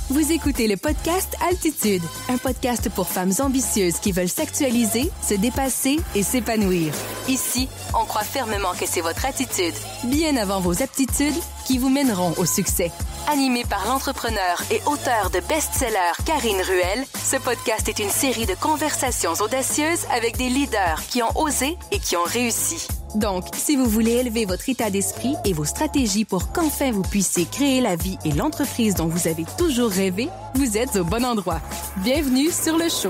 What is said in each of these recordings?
Vous écoutez le podcast Altitude, un podcast pour femmes ambitieuses qui veulent s'actualiser, se dépasser et s'épanouir. Ici, on croit fermement que c'est votre attitude, bien avant vos aptitudes, qui vous mèneront au succès. Animé par l'entrepreneur et auteur de best-sellers Karine Ruel, ce podcast est une série de conversations audacieuses avec des leaders qui ont osé et qui ont réussi. Donc, si vous voulez élever votre état d'esprit et vos stratégies pour qu'enfin vous puissiez créer la vie et l'entreprise dont vous avez toujours rêvé, vous êtes au bon endroit. Bienvenue sur le show.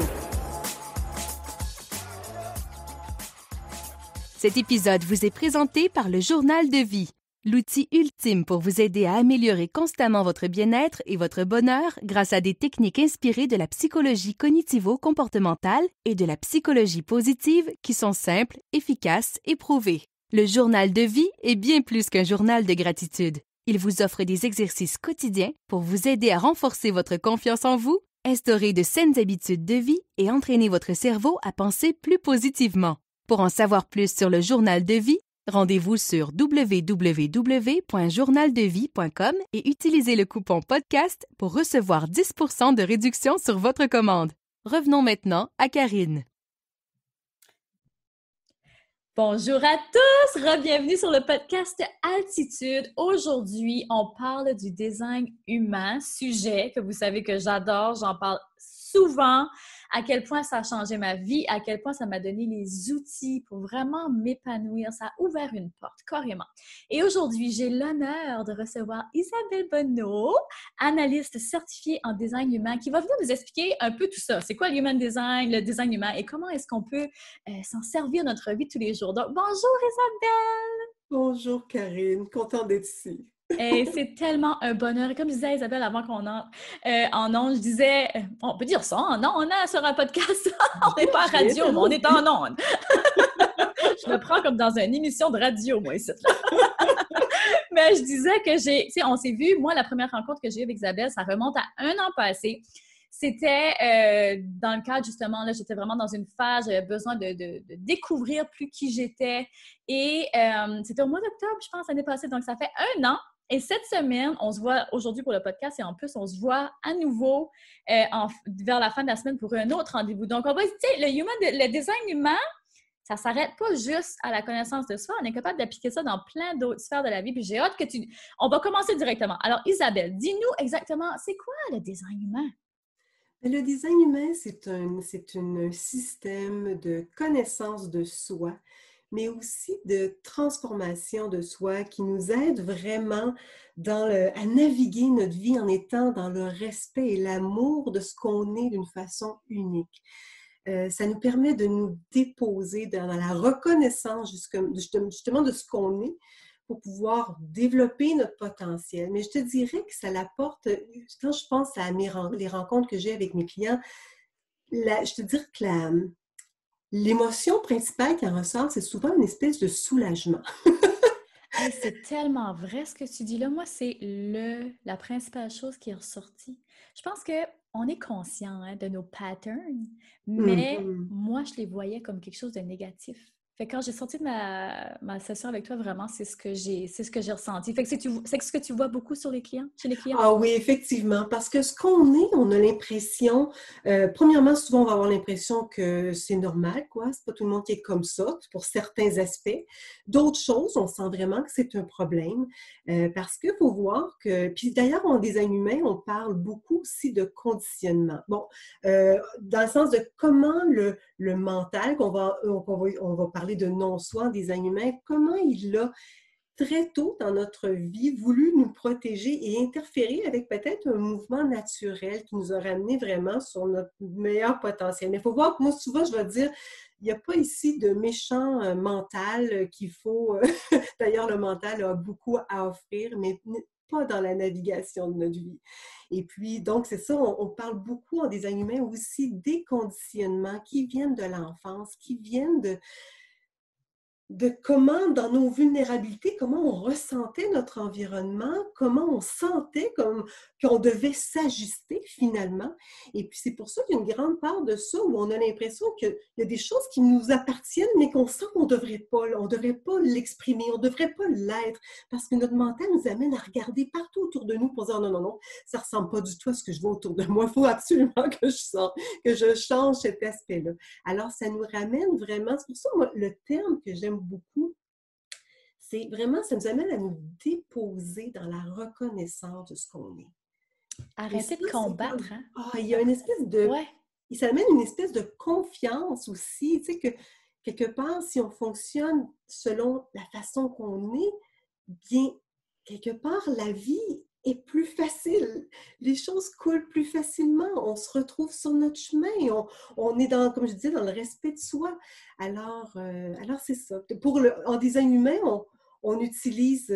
Cet épisode vous est présenté par le Journal de vie, l'outil ultime pour vous aider à améliorer constamment votre bien-être et votre bonheur grâce à des techniques inspirées de la psychologie cognitivo-comportementale et de la psychologie positive qui sont simples, efficaces et prouvées. Le Journal de vie est bien plus qu'un journal de gratitude. Il vous offre des exercices quotidiens pour vous aider à renforcer votre confiance en vous, instaurer de saines habitudes de vie et entraîner votre cerveau à penser plus positivement. Pour en savoir plus sur le Journal de vie, rendez-vous sur www.journaldevie.com et utilisez le coupon podcast pour recevoir 10% de réduction sur votre commande. Revenons maintenant à Karine. Bonjour à tous, bienvenue sur le podcast Altitude. Aujourd'hui, on parle du design humain, sujet que vous savez que j'adore, j'en parle souvent, à quel point ça a changé ma vie, à quel point ça m'a donné les outils pour vraiment m'épanouir. Ça a ouvert une porte, carrément. Et aujourd'hui, j'ai l'honneur de recevoir Isabelle Bonneau, analyste certifiée en design humain, qui va venir nous expliquer un peu tout ça. C'est quoi l'human design, le design humain et comment est-ce qu'on peut s'en servir dans notre vie tous les jours. Donc, bonjour Isabelle! Bonjour Karine, contente d'être ici. Et c'est tellement un bonheur. Et comme je disais à Isabelle avant qu'on entre en ondes, je disais, on peut dire ça, non, on est sur un podcast, on n'est pas à radio, mais on est en ondes. Je me prends comme dans une émission de radio, moi, ici. Mais je disais que on s'est vu, moi, la première rencontre que j'ai eue avec Isabelle, ça remonte à un an passé. C'était dans le cadre, justement, là, j'étais vraiment dans une phase, j'avais besoin de découvrir plus qui j'étais. Et c'était au mois d'octobre, je pense, l'année passée. Donc, ça fait un an. Et cette semaine, on se voit aujourd'hui pour le podcast et en plus, on se voit à nouveau vers la fin de la semaine pour un autre rendez-vous. Donc, on va dire, le design humain, ça ne s'arrête pas juste à la connaissance de soi. On est capable d'appliquer ça dans plein d'autres sphères de la vie. Puis j'ai hâte que On va commencer directement. Alors, Isabelle, dis-nous exactement, c'est quoi le design humain? Le design humain, c'est un système de connaissance de soi, mais aussi de transformation de soi qui nous aide vraiment à naviguer notre vie en étant dans le respect et l'amour de ce qu'on est d'une façon unique. Ça nous permet de nous déposer dans la reconnaissance justement de ce qu'on est pour pouvoir développer notre potentiel. Mais je te dirais que ça l'apporte, quand je pense à les rencontres que j'ai avec mes clients, je te dirais que l'émotion principale qui en ressort, c'est souvent une espèce de soulagement. Hey, c'est tellement vrai ce que tu dis là. Moi, c'est la principale chose qui est ressortie. Je pense qu'on est conscient de nos patterns, mais moi, je les voyais comme quelque chose de négatif. Fait que quand j'ai sorti de ma session avec toi, vraiment, c'est ce que j'ai ressenti. Fait que c'est ce que tu vois beaucoup chez les clients? Ah oui, effectivement, parce que ce qu'on est, on a l'impression, premièrement, souvent on va avoir l'impression que c'est normal, quoi. C'est pas tout le monde qui est comme ça, pour certains aspects. D'autres choses, on sent vraiment que c'est un problème, parce qu'il faut voir que, puis d'ailleurs, en design humain, on parle beaucoup aussi de conditionnement. Bon, dans le sens de comment le mental, on va parler de non-soi en design humain, comment il a très tôt dans notre vie voulu nous protéger et interférer avec peut-être un mouvement naturel qui nous a ramené vraiment sur notre meilleur potentiel. Mais il faut voir que moi, souvent, je vais dire, il n'y a pas ici de méchant mental qu'il faut... D'ailleurs, le mental a beaucoup à offrir, mais pas dans la navigation de notre vie. Et puis, donc, c'est ça, on parle beaucoup en design humain aussi des conditionnements qui viennent de l'enfance, qui viennent de comment, dans nos vulnérabilités, comment on ressentait notre environnement, comment on sentait comme qu'on devait s'ajuster finalement. Et puis, c'est pour ça qu'il y a une grande part de ça où on a l'impression qu'il y a des choses qui nous appartiennent, mais qu'on sent qu'on ne devrait pas. On ne devrait pas l'exprimer, on ne devrait pas l'être, parce que notre mental nous amène à regarder partout autour de nous pour dire non, non, non, ça ne ressemble pas du tout à ce que je vois autour de moi. Il faut absolument que je change cet aspect-là. Alors, ça nous ramène vraiment, c'est pour ça, moi, le terme que j'aime beaucoup, c'est vraiment, ça nous amène à nous déposer dans la reconnaissance de ce qu'on est. Arrêtez de combattre, hein? Il y a une espèce de... Ouais. Ça amène une espèce de confiance aussi, tu sais, que quelque part, si on fonctionne selon la façon qu'on est, bien, quelque part, la vie est plus facile. Les choses coulent plus facilement. On se retrouve sur notre chemin. On est dans, comme je disais, dans le respect de soi. Alors c'est ça. En design humain, on utilise,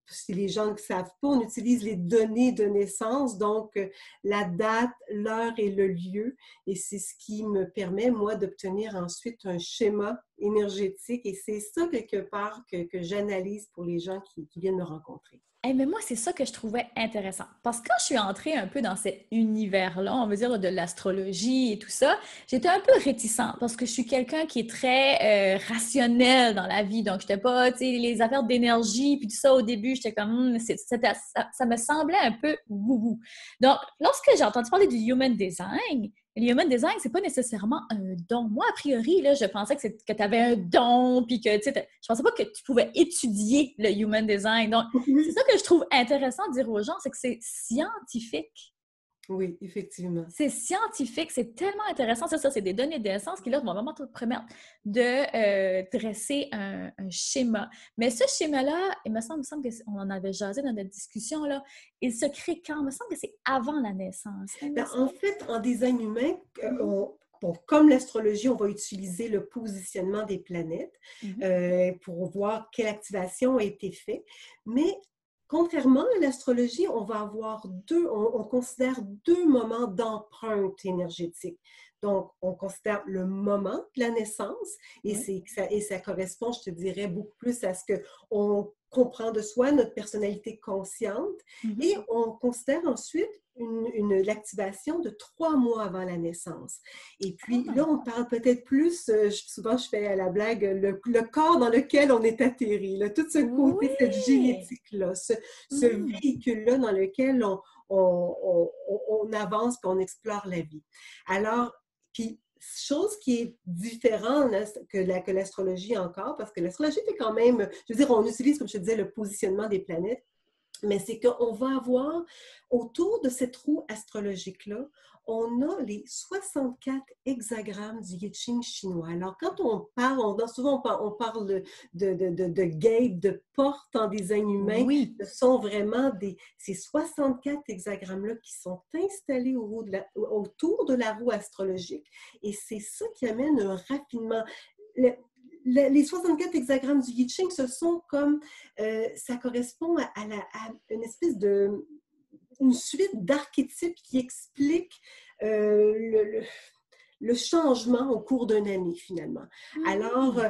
si les gens ne savent pas, on utilise les données de naissance, donc la date, l'heure et le lieu. Et c'est ce qui me permet, moi, d'obtenir ensuite un schéma énergétique. Et c'est ça, quelque part, que j'analyse pour les gens qui viennent me rencontrer. Hey, mais moi, c'est ça que je trouvais intéressant. Parce que quand je suis entrée un peu dans cet univers-là, on va dire de l'astrologie et tout ça, j'étais un peu réticente parce que je suis quelqu'un qui est très rationnel dans la vie. Donc, je n'étais pas, tu sais, les affaires d'énergie puis tout ça au début, j'étais comme, ça me semblait un peu boubou. Donc, lorsque j'ai entendu parler du Human Design, le Human Design, c'est pas nécessairement un don. Moi, a priori, là, je pensais que tu avais un don, puis que, tu sais, je pensais pas que tu pouvais étudier le Human Design. Donc, c'est ça que je trouve intéressant de dire aux gens, c'est que c'est scientifique. Oui, effectivement. C'est scientifique, c'est tellement intéressant. Ça, c'est des données d'essence qui, là, vont vraiment te permettre de dresser un schéma. Mais ce schéma-là, il me semble qu'on en avait jasé dans notre discussion, là, il se crée quand? Il me semble que c'est avant la naissance. En fait, en design humain, comme l'astrologie, on va utiliser le positionnement des planètes pour voir quelle activation a été faite. Mais contrairement à l'astrologie, on va avoir on considère deux moments d'empreinte énergétique. Donc, on considère le moment de la naissance et ça correspond, je te dirais, beaucoup plus à ce qu'on comprend de soi, notre personnalité consciente. Et on considère ensuite l'activation de 3 mois avant la naissance. Et puis là, on parle peut-être plus, souvent je fais à la blague, le corps dans lequel on est atterri, là, tout ce côté, cette génétique-là, ce véhicule-là dans lequel on avance et on explore la vie. Alors, puis, chose qui est différente que l'astrologie encore, parce que l'astrologie fait quand même, je veux dire, on utilise, comme je te disais, le positionnement des planètes, mais c'est qu'on va avoir, autour de cette roue astrologique-là, on a les 64 hexagrammes du I Ching chinois. Alors, quand on parle, souvent on parle de gate, de porte en design humain. Oui. Ce sont vraiment ces 64 hexagrammes-là qui sont installés autour de la roue astrologique. Et c'est ça qui amène un raffinement. Les 64 hexagrammes du I Ching, ce sont comme, ça correspond à une espèce une suite d'archétypes qui expliquent le changement au cours d'une année, finalement. Alors,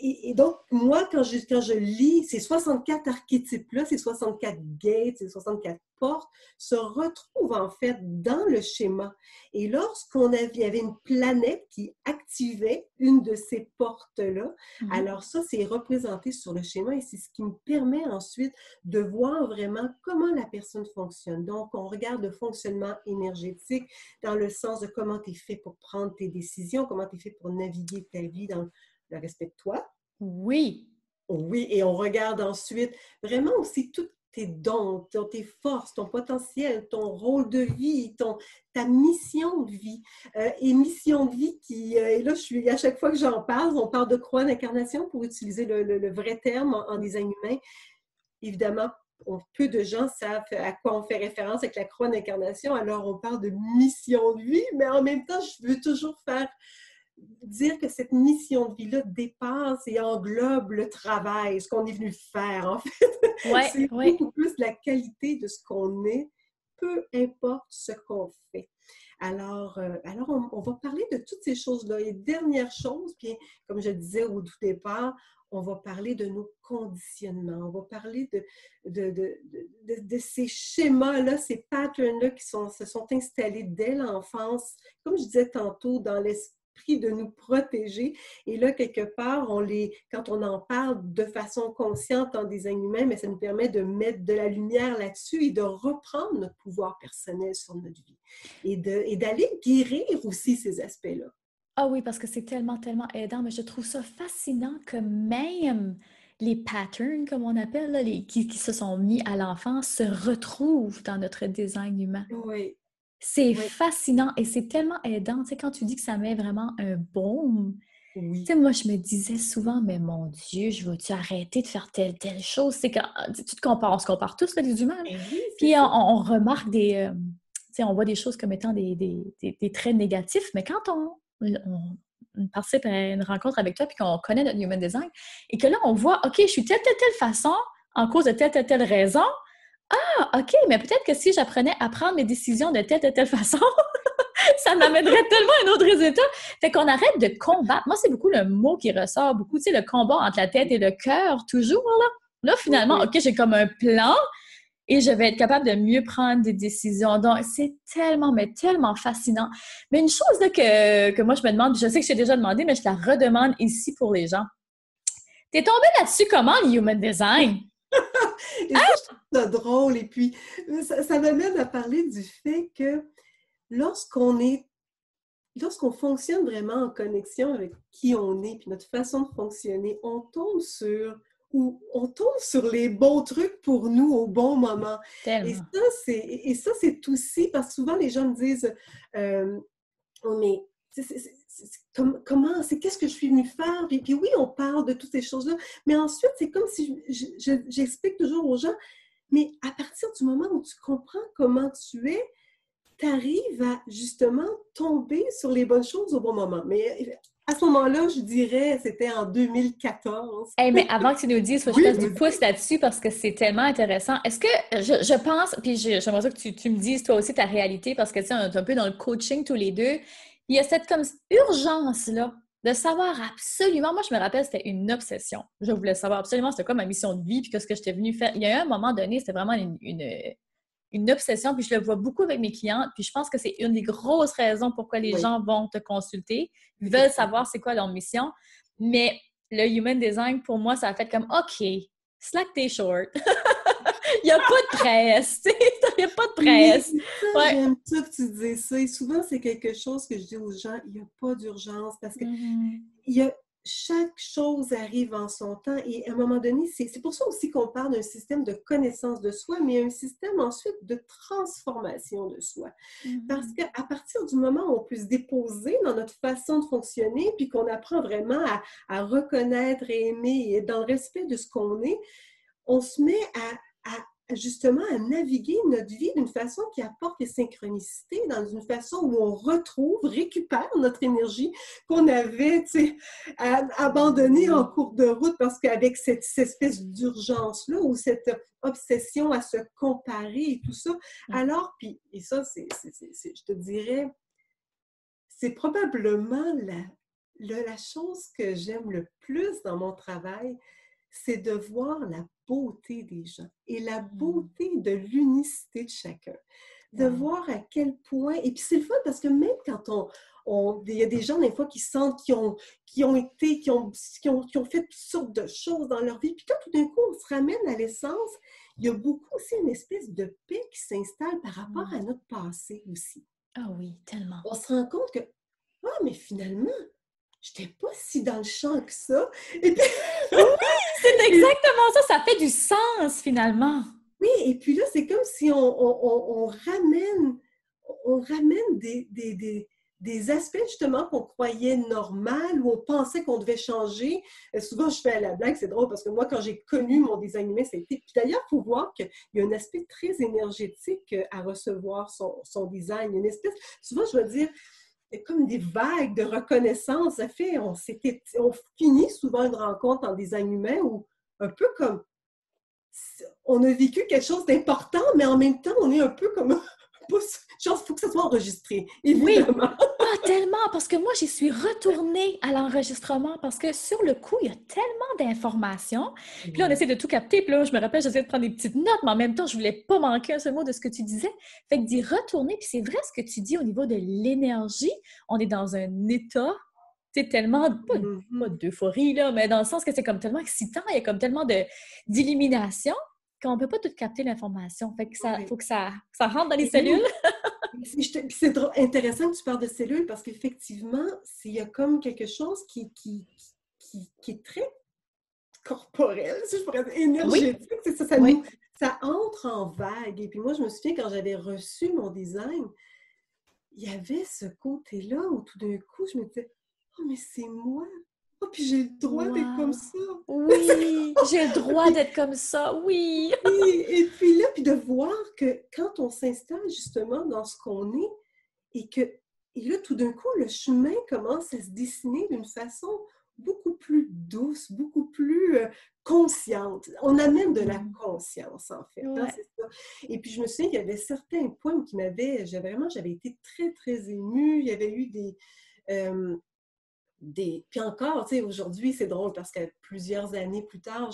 et donc, moi, quand je lis ces 64 archétypes-là, ces 64 gates, ces 64 portes, se retrouvent en fait dans le schéma. Et lorsqu'il y avait une planète qui activait une de ces portes-là, alors ça, c'est représenté sur le schéma et c'est ce qui me permet ensuite de voir vraiment comment la personne fonctionne. Donc, on regarde le fonctionnement énergétique dans le sens de comment tu es fait pour prendre tes décisions, comment tu es fait pour naviguer ta vie dans le respect de toi. Oui. Oui, et on regarde ensuite vraiment aussi toutes tes dons, tes forces, ton potentiel, ton rôle de vie, ta mission de vie. Et mission de vie et là, à chaque fois que j'en parle, on parle de croix d'incarnation pour utiliser le vrai terme en design humain. Évidemment, peu de gens savent à quoi on fait référence avec la croix d'incarnation, alors on parle de mission de vie, mais en même temps, je veux toujours dire que cette mission de vie-là dépasse et englobe le travail, ce qu'on est venu faire, en fait. C'est beaucoup plus la qualité de ce qu'on est, peu importe ce qu'on fait. Alors on va parler de toutes ces choses-là. Et dernière chose, puis comme je disais au tout départ, on va parler de nos conditionnements, on va parler de ces schémas-là, ces patterns-là qui se sont installés dès l'enfance, comme je disais tantôt, dans l'esprit de nous protéger. Et là, quelque part, quand on en parle de façon consciente en design humain, mais ça nous permet de mettre de la lumière là-dessus et de reprendre notre pouvoir personnel sur notre vie et d'aller guérir aussi ces aspects-là. Ah oui, parce que c'est tellement, tellement aidant, mais je trouve ça fascinant que même les patterns, comme on appelle, là, qui se sont mis à l'enfance, se retrouvent dans notre design humain. Oui. C'est fascinant et c'est tellement aidant. Tu sais, quand tu dis que ça met vraiment un baume, oui. Tu sais, moi, je me disais souvent, mais mon Dieu, je vais-tu arrêter de faire telle chose? C'est que tu te compares, on se compare tous, là, les humains. Oui, puis on remarque tu sais, on voit des choses comme étant des traits négatifs, mais quand on participe à une rencontre avec toi puis qu'on connaît notre human design et que là, on voit, OK, je suis telle façon en cause de telle raison. Ah, OK, mais peut-être que si j'apprenais à prendre mes décisions de telle façon, ça m'amènerait tellement à un autre résultat. Fait qu'on arrête de combattre. Moi, c'est beaucoup le mot qui ressort beaucoup, tu sais, le combat entre la tête et le cœur, toujours, là. Là, finalement, OK, j'ai comme un plan et je vais être capable de mieux prendre des décisions. Donc, c'est tellement, mais tellement fascinant. Mais une chose là, que moi, je me demande, je sais que je t'ai déjà demandé, mais je te la redemande ici pour les gens. T'es tombée là-dessus comment, le human design? Et ça, je trouve ça drôle. Et puis, ça m'amène à parler du fait que lorsqu'on fonctionne vraiment en connexion avec qui on est, puis notre façon de fonctionner, on tombe sur les bons trucs pour nous au bon moment. Tellement. Et ça, c'est aussi, parce que souvent les gens me disent, comment, qu'est-ce que je suis venue faire? Puis oui, on parle de toutes ces choses-là, mais ensuite, c'est comme si j'explique toujours aux gens, mais à partir du moment où tu comprends comment tu es, tu arrives à justement tomber sur les bonnes choses au bon moment. Mais à ce moment-là, je dirais, c'était en 2014. Hey, mais avant que tu nous dises, il faut que je fasse du pouce là-dessus parce que c'est tellement intéressant. Est-ce que je pense, puis j'aimerais ça que tu me dises toi aussi ta réalité parce que tu sais, on est un peu dans le coaching tous les deux. Il y a cette comme urgence-là de savoir absolument. Moi, je me rappelle, c'était une obsession. Je voulais savoir absolument c'était quoi ma mission de vie puis qu'est-ce que j'étais venue faire. Il y a eu un moment donné, c'était vraiment une obsession, puis je le vois beaucoup avec mes clientes, puis je pense que c'est une des grosses raisons pourquoi les gens vont te consulter. Ils veulent savoir c'est quoi leur mission. Mais le human design, pour moi, ça a fait comme OK, slack tes shorts. Il n'y a pas de presse, tu sais, il n'y a pas de presse. Oui, j'aime ça que tu dises ça. Et souvent, c'est quelque chose que je dis aux gens, il n'y a pas d'urgence parce que chaque chose arrive en son temps et à un moment donné, c'est pour ça aussi qu'on parle d'un système de connaissance de soi, mais un système ensuite de transformation de soi. Parce qu'à partir du moment où on peut se déposer dans notre façon de fonctionner, puis qu'on apprend vraiment à reconnaître et aimer et être dans le respect de ce qu'on est, on se met justement à naviguer notre vie d'une façon qui apporte les synchronicités, dans une façon où on récupère notre énergie qu'on avait abandonnée en cours de route parce qu'avec cette espèce d'urgence-là ou cette obsession à se comparer et tout ça. Alors, puis, et ça, je te dirais, c'est probablement la chose que j'aime le plus dans mon travail, c'est de voir la beauté des gens et la beauté de l'unicité de chacun. De voir à quel point... Et puis c'est le fun parce que même quand il y a des gens des fois qui sentent qui ont fait toutes sortes de choses dans leur vie, puis quand tout d'un coup on se ramène à l'essence, il y a beaucoup aussi une espèce de paix qui s'installe par rapport à notre passé aussi. Ah oui, tellement. On se rend compte que, mais finalement, je n'étais pas si dans le champ que ça. Et puis... Oui, c'est exactement ça. Ça fait du sens, finalement. Oui, et puis là, c'est comme si on ramène des aspects, justement, qu'on croyait normal, ou on pensait qu'on devait changer. Souvent, je fais la blague, c'est drôle, parce que moi, quand j'ai connu mon design humain, ça a été... Puis d'ailleurs, il faut voir qu'il y a un aspect très énergétique à recevoir son design. Une espèce... Souvent, je vais dire... comme des vagues de reconnaissance. Ça fait, on finit souvent une rencontre en design humain où un peu comme on a vécu quelque chose d'important, mais en même temps, on est un peu comme Genre, il faut que ça soit enregistré, évidemment. Oui, ah, tellement, parce que moi, j'y suis retournée à l'enregistrement parce que sur le coup, il y a tellement d'informations. Puis là, on essaie de tout capter. Puis là, je me rappelle, j'essayais de prendre des petites notes, mais en même temps, je voulais pas manquer un seul mot de ce que tu disais. Fait que d'y retourner, puis c'est vrai ce que tu dis au niveau de l'énergie. On est dans un état, tu sais, tellement, pas d'euphorie, là, mais dans le sens que c'est comme tellement excitant, il y a comme tellement d'illumination qu'on ne peut pas tout capter l'information. Fait que ça, faut que ça rentre dans les cellules. C'est intéressant que tu parles de cellules parce qu'effectivement, il y a comme quelque chose qui est très corporel, si je pourrais dire, énergétique. Oui. C'est ça, ça entre en vague. Et puis moi, je me souviens quand j'avais reçu mon design, il y avait ce côté-là où tout d'un coup, je me disais, oh, mais c'est moi! Oh, puis j'ai le droit d'être comme ça! Oui, j'ai le droit d'être comme ça, oui! Et puis là, puis de voir que quand on s'installe justement dans ce qu'on est, et là, tout d'un coup, le chemin commence à se dessiner d'une façon beaucoup plus douce, beaucoup plus consciente. On amène de la conscience, en fait. Ouais. Hein, c'est ça. Et puis, je me souviens qu'il y avait certains points qui j'avais été très, très émue. Il y avait eu Puis encore, tu sais, aujourd'hui, c'est drôle parce que plusieurs années plus tard,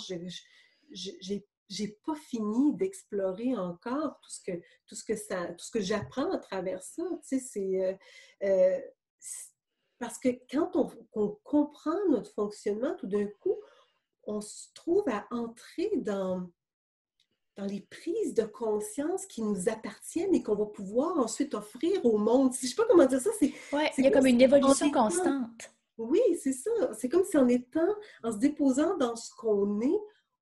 j'ai pas fini d'explorer encore tout ce que j'apprends à travers ça. Tu sais, parce que quand on comprend notre fonctionnement, tout d'un coup, on se trouve à entrer dans les prises de conscience qui nous appartiennent et qu'on va pouvoir ensuite offrir au monde. Je ne sais pas comment dire ça. Oui, il y a comme une évolution constante. Oui, c'est ça. C'est comme si en se déposant dans ce qu'on est,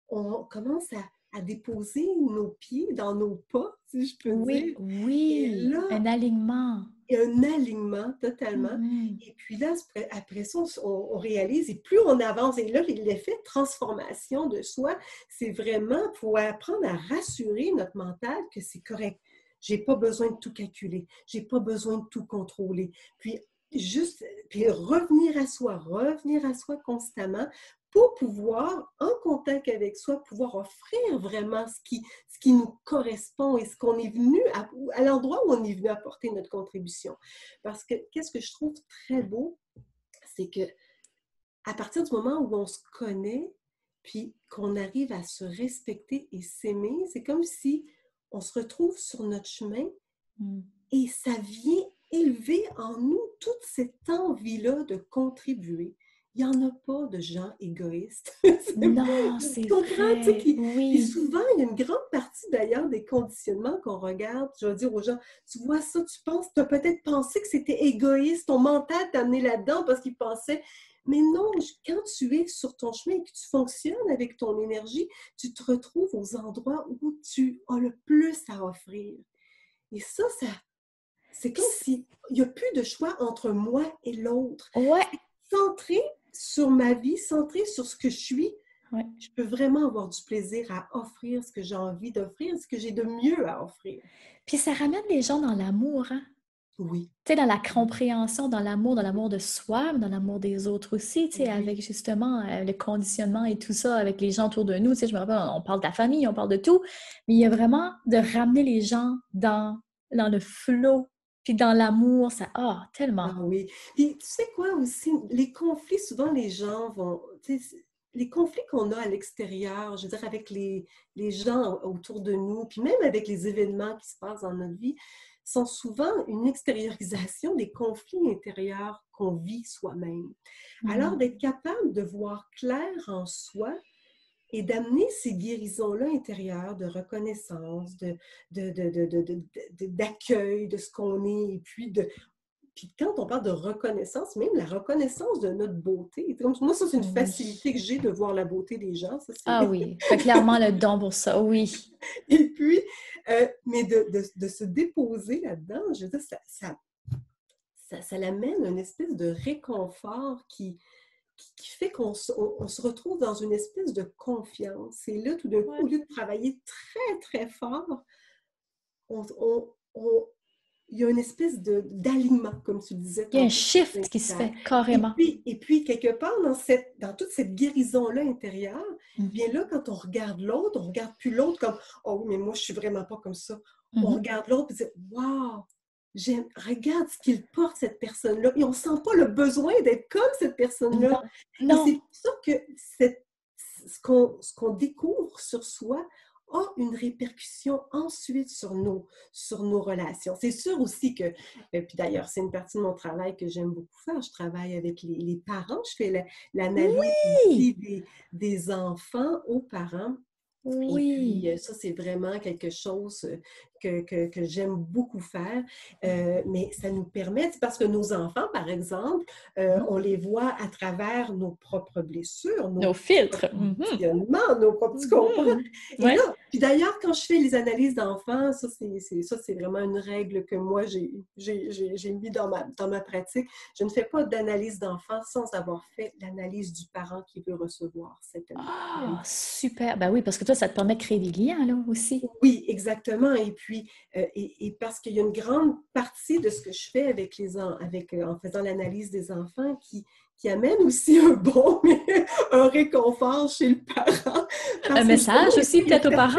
on commence à déposer nos pieds dans nos pas, si je peux dire. Oui, là, un alignement. Et un alignement totalement. Et puis là, après ça, on réalise, et plus on avance, et là, l'effet de transformation de soi, c'est vraiment pour apprendre à rassurer notre mental que c'est correct. J'ai pas besoin de tout calculer. J'ai pas besoin de tout contrôler. Puis revenir à soi constamment pour pouvoir, en contact avec soi, pouvoir offrir vraiment ce qui nous correspond et ce qu'on est venu à l'endroit où on est venu apporter notre contribution. Parce que qu'est-ce que je trouve très beau, c'est que à partir du moment où on se connaît, puis qu'on arrive à se respecter et s'aimer, c'est comme si on se retrouve sur notre chemin et ça vient élever en nous toute cette envie-là de contribuer. Il n'y en a pas de gens égoïstes. Non, c'est vrai. Oui. Et souvent, il y a une grande partie d'ailleurs des conditionnements qu'on regarde. Je vais dire aux gens, tu vois ça, tu as peut-être pensé que c'était égoïste, ton mental t'a amené là-dedans parce qu'il pensait... Mais non, quand tu es sur ton chemin et que tu fonctionnes avec ton énergie, tu te retrouves aux endroits où tu as le plus à offrir. Et ça c'est comme s'il n'y a plus de choix entre moi et l'autre. Ouais. Centré sur ma vie, centré sur ce que je suis, je peux vraiment avoir du plaisir à offrir ce que j'ai envie d'offrir, ce que j'ai de mieux à offrir. Puis ça ramène les gens dans l'amour, hein? Oui. Tu sais, dans la compréhension, dans l'amour de soi, mais dans l'amour des autres aussi, tu sais, avec justement le conditionnement et tout ça, avec les gens autour de nous. Tu sais, je me rappelle, on parle de la famille, on parle de tout, mais il y a vraiment de ramener les gens dans le flow, puis dans l'amour, ça, tellement. Ah oui. Puis tu sais quoi aussi, les conflits, souvent les gens vont, tu sais, les conflits qu'on a à l'extérieur, je veux dire, avec les gens autour de nous, puis même avec les événements qui se passent dans notre vie, sont souvent une extériorisation des conflits intérieurs qu'on vit soi-même. Alors, d'être capable de voir clair en soi et d'amener ces guérisons-là intérieures de reconnaissance, d'accueil de ce qu'on est, et puis quand on parle de reconnaissance, même la reconnaissance de notre beauté. Moi, ça, c'est une facilité que j'ai de voir la beauté des gens. Ça, oui, fait clairement le don pour ça, oui. Et puis, mais de se déposer là-dedans, je veux dire, ça l'amène une espèce de réconfort qui fait qu'on se retrouve dans une espèce de confiance. Et là, tout d'un coup, au lieu de travailler très, très fort, il y a une espèce d'alignement, comme tu disais. Il y a un shift qui se fait carrément. Et puis quelque part, dans toute cette guérison-là intérieure, bien là, quand on regarde l'autre, on ne regarde plus l'autre comme « Oh, mais moi, je ne suis vraiment pas comme ça. » On regarde l'autre et dit « Wow! Regarde ce qu'il porte, cette personne-là. » Et on ne sent pas le besoin d'être comme cette personne-là. Non. Et c'est pour ça que ce qu'on découvre sur soi a une répercussion ensuite sur nos relations. C'est sûr aussi que, puis d'ailleurs, c'est une partie de mon travail que j'aime beaucoup faire. Je travaille avec les parents. Je fais l'analyse aussi des enfants aux parents. Oui. Et puis, ça, c'est vraiment quelque chose que j'aime beaucoup faire. Mais ça nous permet, parce que nos enfants, par exemple, on les voit à travers nos propres blessures, nos filtres, nos propres, tu comprends? Et là, puis d'ailleurs, quand je fais les analyses d'enfants, ça, c'est vraiment une règle que moi, j'ai mis dans ma pratique. Je ne fais pas d'analyse d'enfant sans avoir fait l'analyse du parent qui veut recevoir cette analyse. Ah, super! Ben oui, parce que toi, ça te permet de créer des liens, là, aussi. Oui, exactement. Et puis, et parce qu'il y a une grande partie de ce que je fais en faisant l'analyse des enfants qui amène aussi un réconfort chez le parent. Un message aussi, peut-être aux parents.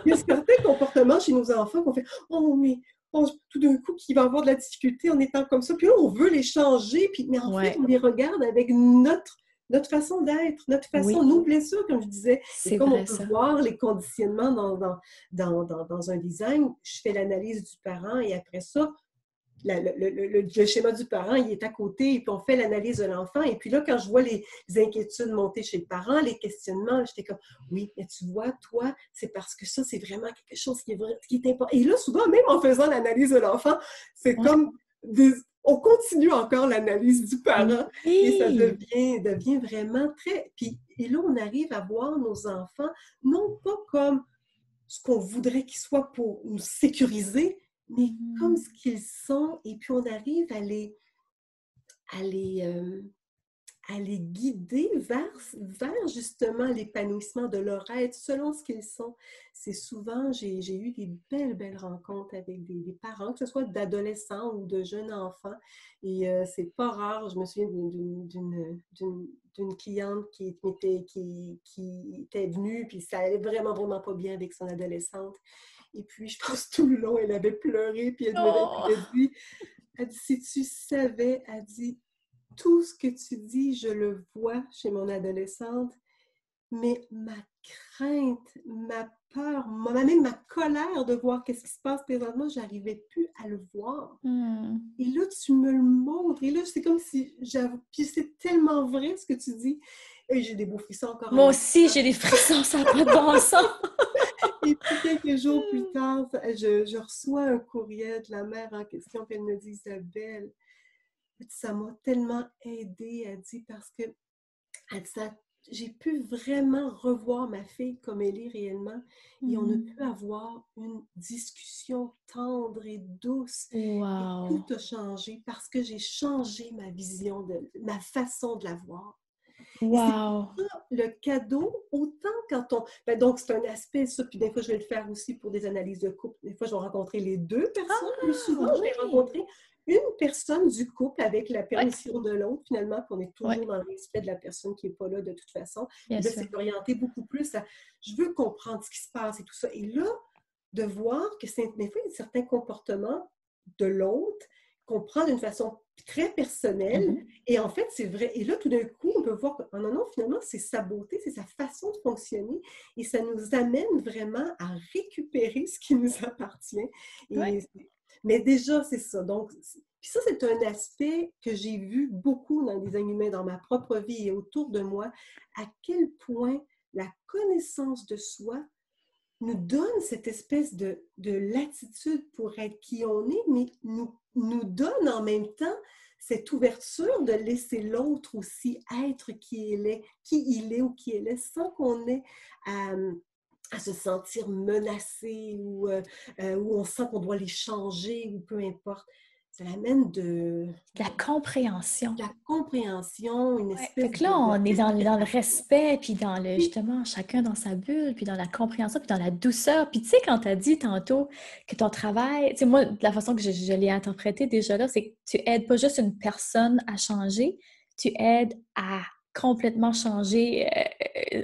Il y a certains comportements chez nos enfants qu'on fait « Oh, mais tout d'un coup, qui va avoir de la difficulté en étant comme ça. » Puis là, on veut les changer, mais en fait, on les regarde avec notre façon d'être, notre façon, nos blessures, comme je disais. Et comme on peut voir les conditionnements dans un design, je fais l'analyse du parent et après ça, le schéma du parent, il est à côté, et puis on fait l'analyse de l'enfant. Et puis là, quand je vois les inquiétudes monter chez le parent, les questionnements, j'étais comme, oui, mais tu vois, toi, c'est parce que ça, c'est vraiment quelque chose qui est important. Et là, souvent, même en faisant l'analyse de l'enfant, c'est comme on continue encore l'analyse du parent. Et ça devient vraiment très... Et là, on arrive à voir nos enfants, non pas comme ce qu'on voudrait qu'ils soient pour nous sécuriser, mais comme ce qu'ils sont, et puis on arrive à les guider vers justement l'épanouissement de leur être selon ce qu'ils sont. C'est souvent, j'ai eu des belles rencontres avec des parents, que ce soit d'adolescents ou de jeunes enfants, et c'est pas rare. Je me souviens d'une cliente qui était venue, puis ça allait vraiment pas bien avec son adolescente. Et puis, je pense tout le long, elle avait pleuré, puis elle dit, si tu savais, elle dit, tout ce que tu dis, je le vois chez mon adolescente, mais ma crainte, ma peur, même ma colère de voir qu'est-ce qui se passe présentement, j'arrivais plus à le voir. Et là, tu me le montres, et là, c'est comme si puis c'est tellement vrai ce que tu dis. Et j'ai des beaux frissons encore. Moi aussi, j'ai des frissons, ça n'a pas de bon sens. Et puis, quelques jours plus tard, je reçois un courriel de la mère en question, puis elle me dit, Isabelle, ça m'a tellement aidée, elle dit, parce que j'ai pu vraiment revoir ma fille comme elle est réellement, et on a pu avoir une discussion tendre et douce. Wow. Et tout a changé parce que j'ai changé ma vision, ma façon de la voir. Wow! C'est ça, le cadeau, autant quand donc, c'est un aspect, ça, puis des fois, je vais le faire aussi pour des analyses de couple. Des fois, je vais rencontrer les deux personnes, mais souvent, je vais rencontrer une personne du couple avec la permission de l'autre, finalement, qu'on est toujours dans le respect de la personne qui n'est pas là de toute façon. Là, c'est orienté beaucoup plus à « je veux comprendre ce qui se passe » et tout ça. Et là, de voir que des fois, il y a certains comportements de l'autre qu'on prend d'une façon très personnelle. Et en fait, c'est vrai. Et là, tout d'un coup, on peut voir que non, finalement, c'est sa beauté, c'est sa façon de fonctionner. Et ça nous amène vraiment à récupérer ce qui nous appartient. Mais déjà, c'est ça. Donc, puis ça, c'est un aspect que j'ai vu beaucoup dans le design humain, dans ma propre vie et autour de moi, à quel point la connaissance de soi nous donne cette espèce de latitude pour être qui on est, mais nous donne en même temps cette ouverture de laisser l'autre aussi être qui il est ou qui elle est, sans qu'on ait à se sentir menacé ou on sent qu'on doit les changer ou peu importe. ça l'amène de La compréhension. la compréhension, une Ouais. Fait espèce que là, on est dans le d'acceptation. respect, puis dans le, Oui, justement, chacun dans sa bulle, puis dans la compréhension, puis dans la douceur. Puis tu sais, quand tu as dit tantôt que ton travail, tu sais, moi, de la façon que je l'ai interprété déjà là, c'est que tu aides pas juste une personne à changer, tu aides à complètement changer,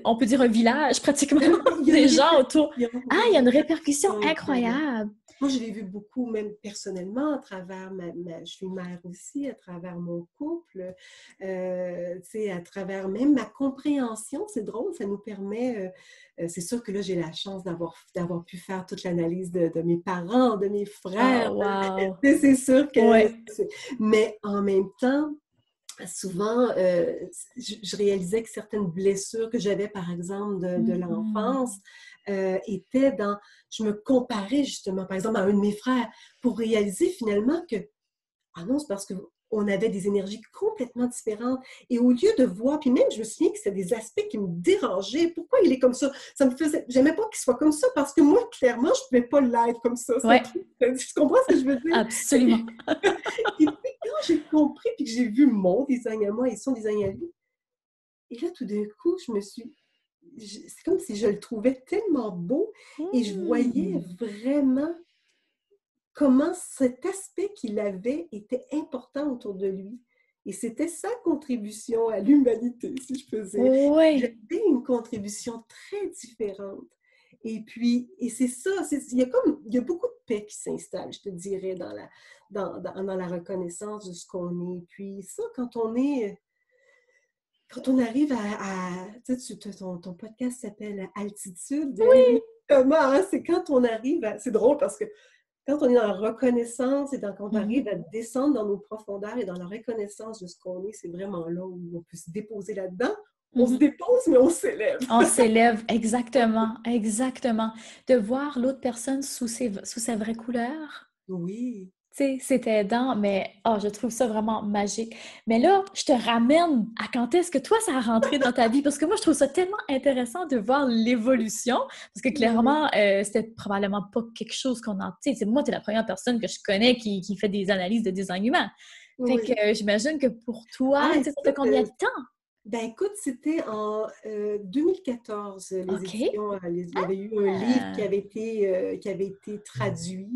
on peut dire un village pratiquement, il y a une des gens autour. répercussion, il Ah, y a il y une a une répercussion répercussion incroyable. incroyable. Moi, je l'ai vu beaucoup, même personnellement, à travers je suis mère aussi, à travers mon couple, tu sais, à travers même ma compréhension. C'est drôle, ça nous permet, c'est sûr que là, j'ai la chance d'avoir pu faire toute l'analyse de mes parents, de mes Ah, frères. wow. C'est sûr que, Ouais. mais en même temps, souvent, je réalisais que certaines blessures que j'avais, par exemple, de l'enfance, Mhm. étaient dans... Je me comparais justement, par exemple, à un de mes frères pour réaliser finalement que, ah non, c'est parce qu'on avait des énergies complètement différentes. Et au lieu de voir, puis même, je me souviens que c'était des aspects qui me dérangeaient. Pourquoi il est comme ça? Ça me faisait... J'aimais pas qu'il soit comme ça parce que moi, clairement, je ne pouvais pas l'être comme ça. C'est un Ouais, truc... Tu comprends ce que je veux dire? absolument. Et puis, quand j'ai compris, puis que j'ai vu mon design à moi et son design à lui, et là, tout d'un coup, c'est comme si je le trouvais tellement beau et je voyais Hmm. vraiment comment cet aspect qu'il avait était important autour de lui. Et c'était sa contribution à l'humanité, si je peux dire. Ouais. J'avais une contribution très différente. Et puis, et c'est ça, il y a beaucoup de paix qui s'installe, je te dirais, dans la reconnaissance de ce qu'on est. Puis ça, quand on arrive tu sais, ton podcast s'appelle Altitude, Oui. justement, hein, c'est quand on arrive à... C'est drôle parce que quand on est dans la reconnaissance et quand on arrive Mhm. à descendre dans nos profondeurs et dans la reconnaissance de ce qu'on est, c'est vraiment là où on peut se déposer là-dedans. On se Mhm. dépose, mais on s'élève. On s'élève, exactement, exactement. De voir l'autre personne sous sa vraie couleur, Oui. tu sais, c'est aidant, mais oh, je trouve ça vraiment magique. Mais là, je te ramène à quand est-ce que toi, ça a rentré dans ta vie? Parce que moi, je trouve ça tellement intéressant de voir l'évolution, parce que Oui. clairement, c'était probablement pas quelque chose qu'on a... Tu sais, moi, tu es la première personne que je connais qui fait des analyses de design humain. Fait que Oui. j'imagine que pour toi, Ah, tu sais, ça fait écoute, combien de temps? ben écoute, c'était en 2014, les OK. éditions. Il y avait eu un livre Ah. qui avait été traduit.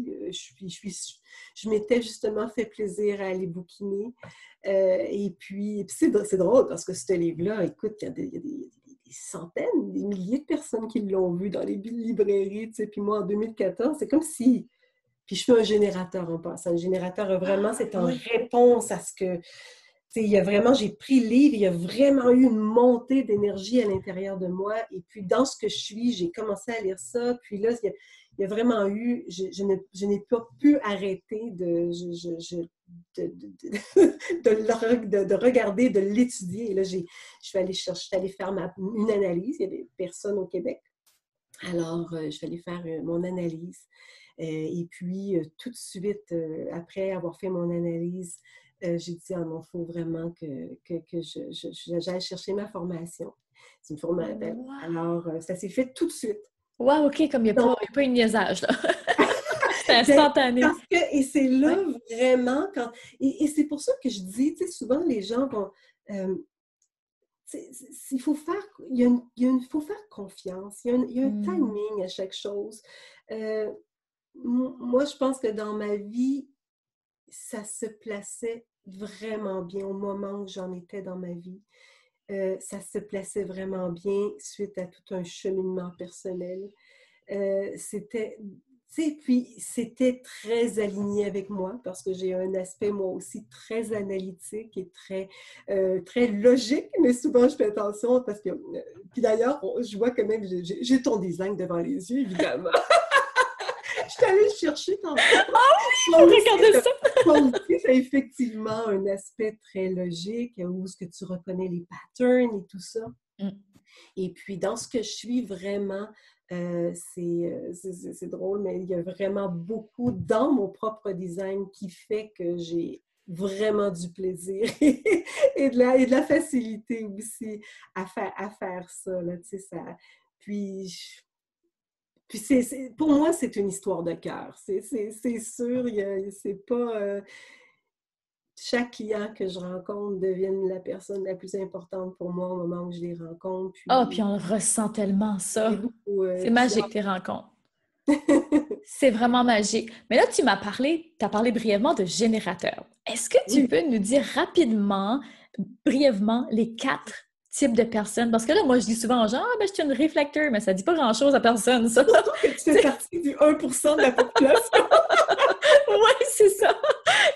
Je m'étais justement fait plaisir à aller bouquiner. Et puis c'est drôle parce que ce livre-là, écoute, il y a des centaines, des milliers de personnes qui l'ont vu dans les librairies. Tu sais. Puis moi, en 2014, c'est comme si... Puis je fais un générateur en passant. Le générateur, vraiment, Ah, c'est en oui. réponse à ce que... Il y a vraiment, j'ai pris le livre, il y a vraiment eu une montée d'énergie à l'intérieur de moi. Et puis, dans ce que je suis, j'ai commencé à lire ça. Puis là, il y a vraiment eu, je n'ai pas pu arrêter de regarder, de l'étudier. Et là, je suis allée faire une analyse. Il y avait personne au Québec. Alors, je suis allée faire mon analyse. Et puis, tout de suite, après avoir fait mon analyse, j'ai dit, ah non, il faut vraiment que j'aille chercher ma formation. C'est une formation. Wow! Alors, ça s'est fait tout de suite. Wow, OK, comme il n'y Donc, a pas eu de niaisage, là. C'était ben, instantané. et c'est Ouais. là vraiment et c'est pour ça que je dis, tu sais, souvent les gens vont, euh, il faut faire, faut faire confiance. Il y a un Hmm. timing à chaque chose. Euh, Moi, je pense que dans ma vie, ça se plaçait vraiment bien au moment où j'en étais dans ma vie. Ça se plaçait vraiment bien suite à tout un cheminement personnel. C'était, tu sais, puis c'était très aligné avec moi parce que j'ai un aspect, moi aussi, très analytique et très logique, mais souvent je fais attention parce que, puis d'ailleurs, je vois quand même, j'ai ton design devant les yeux, évidemment. Je suis allée le chercher tantôt. Il Toi faut aussi, regarder ça! toi aussi, ça a effectivement un aspect très logique où est-ce que tu reconnais les patterns et tout ça. Hmm. Et puis, dans ce que je suis vraiment, c'est drôle, mais il y a vraiment beaucoup dans mon propre design qui fait que j'ai vraiment du plaisir et de la facilité aussi à faire ça. Là, tu sais, ça. Puis, pour moi, c'est une histoire de cœur. C'est sûr, c'est pas... chaque client que je rencontre devienne la personne la plus importante pour moi au moment où je les rencontre. Puis on ressent tellement ça. Beaucoup, C'est magique, tes rencontres. C'est vraiment magique. Mais là, tu as parlé brièvement de générateur. Est-ce que tu peux nous dire rapidement, brièvement, les 4 types de personnes? Parce que là, moi, je dis souvent aux gens, je suis une réflecteur, mais ça dit pas grand-chose à personne, ça. Que tu fais partie du 1% de la population. Oui, c'est ça.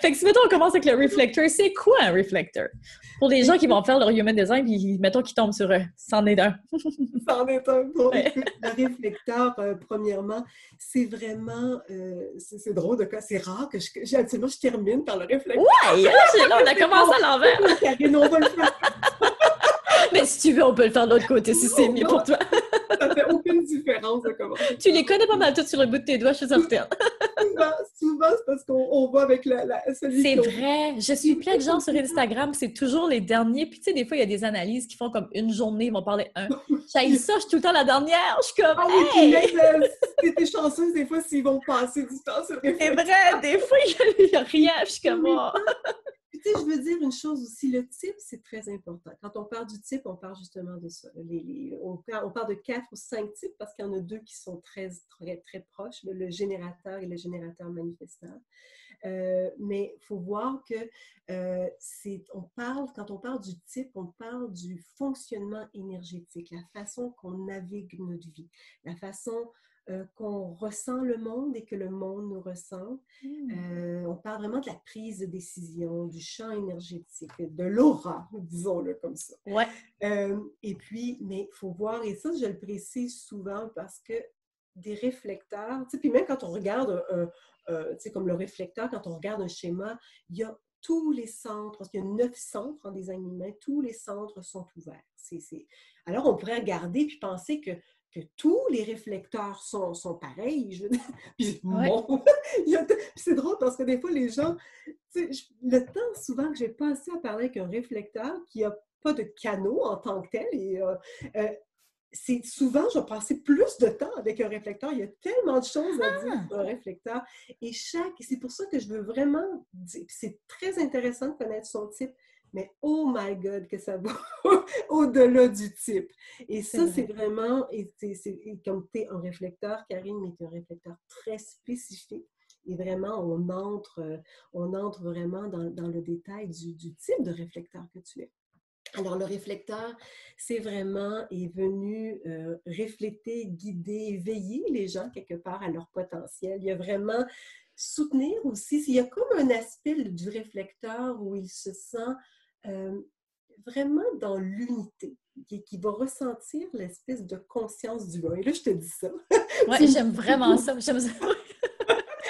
Fait que si, mettons, on commence avec le réflecteur, c'est quoi un réflecteur? Pour les gens qui vont faire leur human design, puis mettons qu'ils tombent sur c'en est un. C'en est un. Bon, écoute, le réflecteur, premièrement, c'est vraiment... c'est drôle, c'est rare que je termine par le réflecteur. Ouais! Là, on a commencé à l'envers. Karine, on va le faire. Mais si tu veux, on peut le faire de l'autre côté, si c'est mieux pour toi. Ça fait aucune différence de comment. Tu les connais pas mal toutes sur le bout de tes doigts, je suis certaine. Souvent, c'est parce qu'on va avec celui C'est vrai. Je suis plein de gens sur Instagram, c'est toujours les derniers. Puis tu sais, des fois, il y a des analyses qui font comme une journée, ils vont parler un. J'haïs ça, je suis tout le temps la dernière. Je suis comme, hey! T'es chanceuse des fois s'ils vont passer du temps sur le C'est vrai, des fois, il n'y a rien. Je suis comme, Tu sais, je veux dire une chose aussi, le type, c'est très important. Quand on parle du type, on parle justement de ça. On parle de 4 ou 5 types parce qu'il y en a 2 qui sont très, très, très proches, le générateur et le générateur manifesteur. Mais il faut voir que quand on parle du type, on parle du fonctionnement énergétique, la façon qu'on navigue notre vie, la façon qu'on ressent le monde et que le monde nous ressent. On parle vraiment de la prise de décision, du champ énergétique, de l'aura, disons-le comme ça. Ouais. Et puis, mais il faut voir, et ça, je le précise souvent parce que des réflecteurs, tu sais, puis même quand on regarde, tu sais, comme le réflecteur, quand on regarde un schéma, il y a tous les centres, parce qu'il y a 9 centres en design humain, tous les centres sont ouverts. Alors, on pourrait regarder puis penser que tous les réflecteurs sont pareils. Je veux dire. Puis, bon, c'est drôle parce que des fois, les gens, le temps souvent que j'ai passé à parler avec un réflecteur qui n'a pas de canaux en tant que tel, et c'est souvent, je vais passer plus de temps avec un réflecteur. Il y a tellement de choses à dire sur un réflecteur. Et c'est pour ça que je veux vraiment dire, c'est très intéressant de connaître son type, mais oh my God, que ça va au-delà du type. Et ça, c'est vraiment, et comme tu es un réflecteur, Karine, mais tu es un réflecteur très spécifique. Et vraiment, on entre vraiment dans le détail du type de réflecteur que tu es. Alors, le réflecteur, est venu refléter, guider, veiller les gens quelque part à leur potentiel. Il y a vraiment soutenir aussi. Il y a comme un aspect du réflecteur où il se sent vraiment dans l'unité, qui va ressentir l'espèce de conscience du un. Et là, je te dis ça. Oui, j'aime vraiment ça. J'aime ça.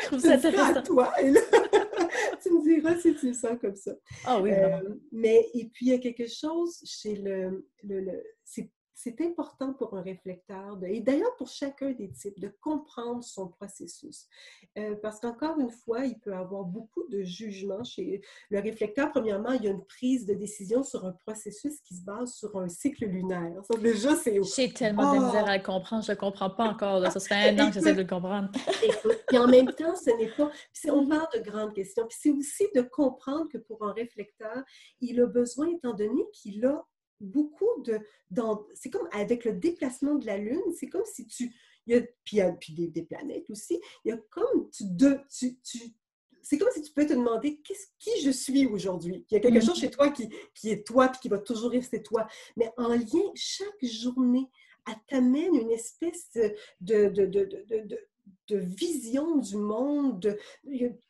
Je trouve ça intéressant. À toi, et là, tu me diras si tu le sens comme ça. Ah oui, vraiment. Et puis, il y a quelque chose chez c'est important pour un réflecteur, et d'ailleurs pour chacun des types, de comprendre son processus. Parce qu'encore une fois, il peut y avoir beaucoup de jugements chez le réflecteur. Premièrement, il y a une prise de décision sur un processus qui se base sur un cycle lunaire. Ça, déjà, c'est... J'ai tellement de misère à le comprendre. Je ne le comprends pas encore. Là. Ça se fait 1 an que j'essaie de le comprendre. Et en même temps, ce n'est pas... on parle de grandes questions. Puis c'est aussi de comprendre que pour un réflecteur, il a besoin, étant donné qu'il a beaucoup c'est comme avec le déplacement de la Lune, c'est comme si puis des planètes aussi, il y a comme c'est comme si tu peux te demander qui je suis aujourd'hui. Il y a quelque chose chez toi qui est toi puis qui va toujours rester toi. Mais en lien, chaque journée, elle t'amène une espèce de vision du monde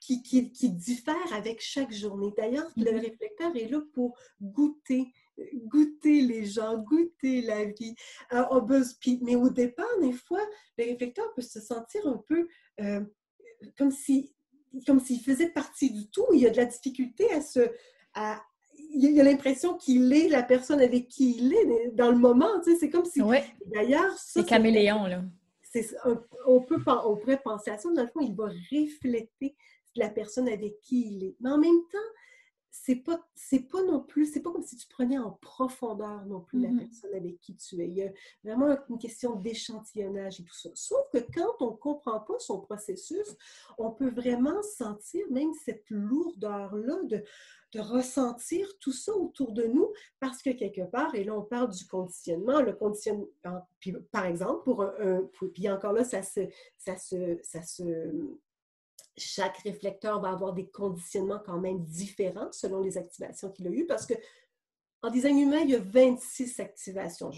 qui diffère avec chaque journée. D'ailleurs, le réflecteur est là pour goûter les gens, goûter la vie. Mais au départ, des fois, le réflecteur peut se sentir un peu comme s'il faisait partie du tout. Il y a de la difficulté il a l'impression qu'il est la personne avec qui il est dans le moment. Tu sais, c'est comme si... Oui. D'ailleurs, ça... C'est caméléon, là. On pourrait penser à ça, dans le fond, il va refléter la personne avec qui il est. Mais en même temps, c'est pas non plus, c'est pas comme si tu prenais en profondeur non plus la personne avec qui tu es. Il y a vraiment une question d'échantillonnage et tout ça. Sauf que quand on ne comprend pas son processus, on peut vraiment sentir même cette lourdeur-là de ressentir tout ça autour de nous parce que quelque part, et là on parle du conditionnement, le conditionnement, puis, par exemple, puis encore là, chaque réflecteur va avoir des conditionnements quand même différents selon les activations qu'il a eues parce qu'en design humain, il y a 26 activations.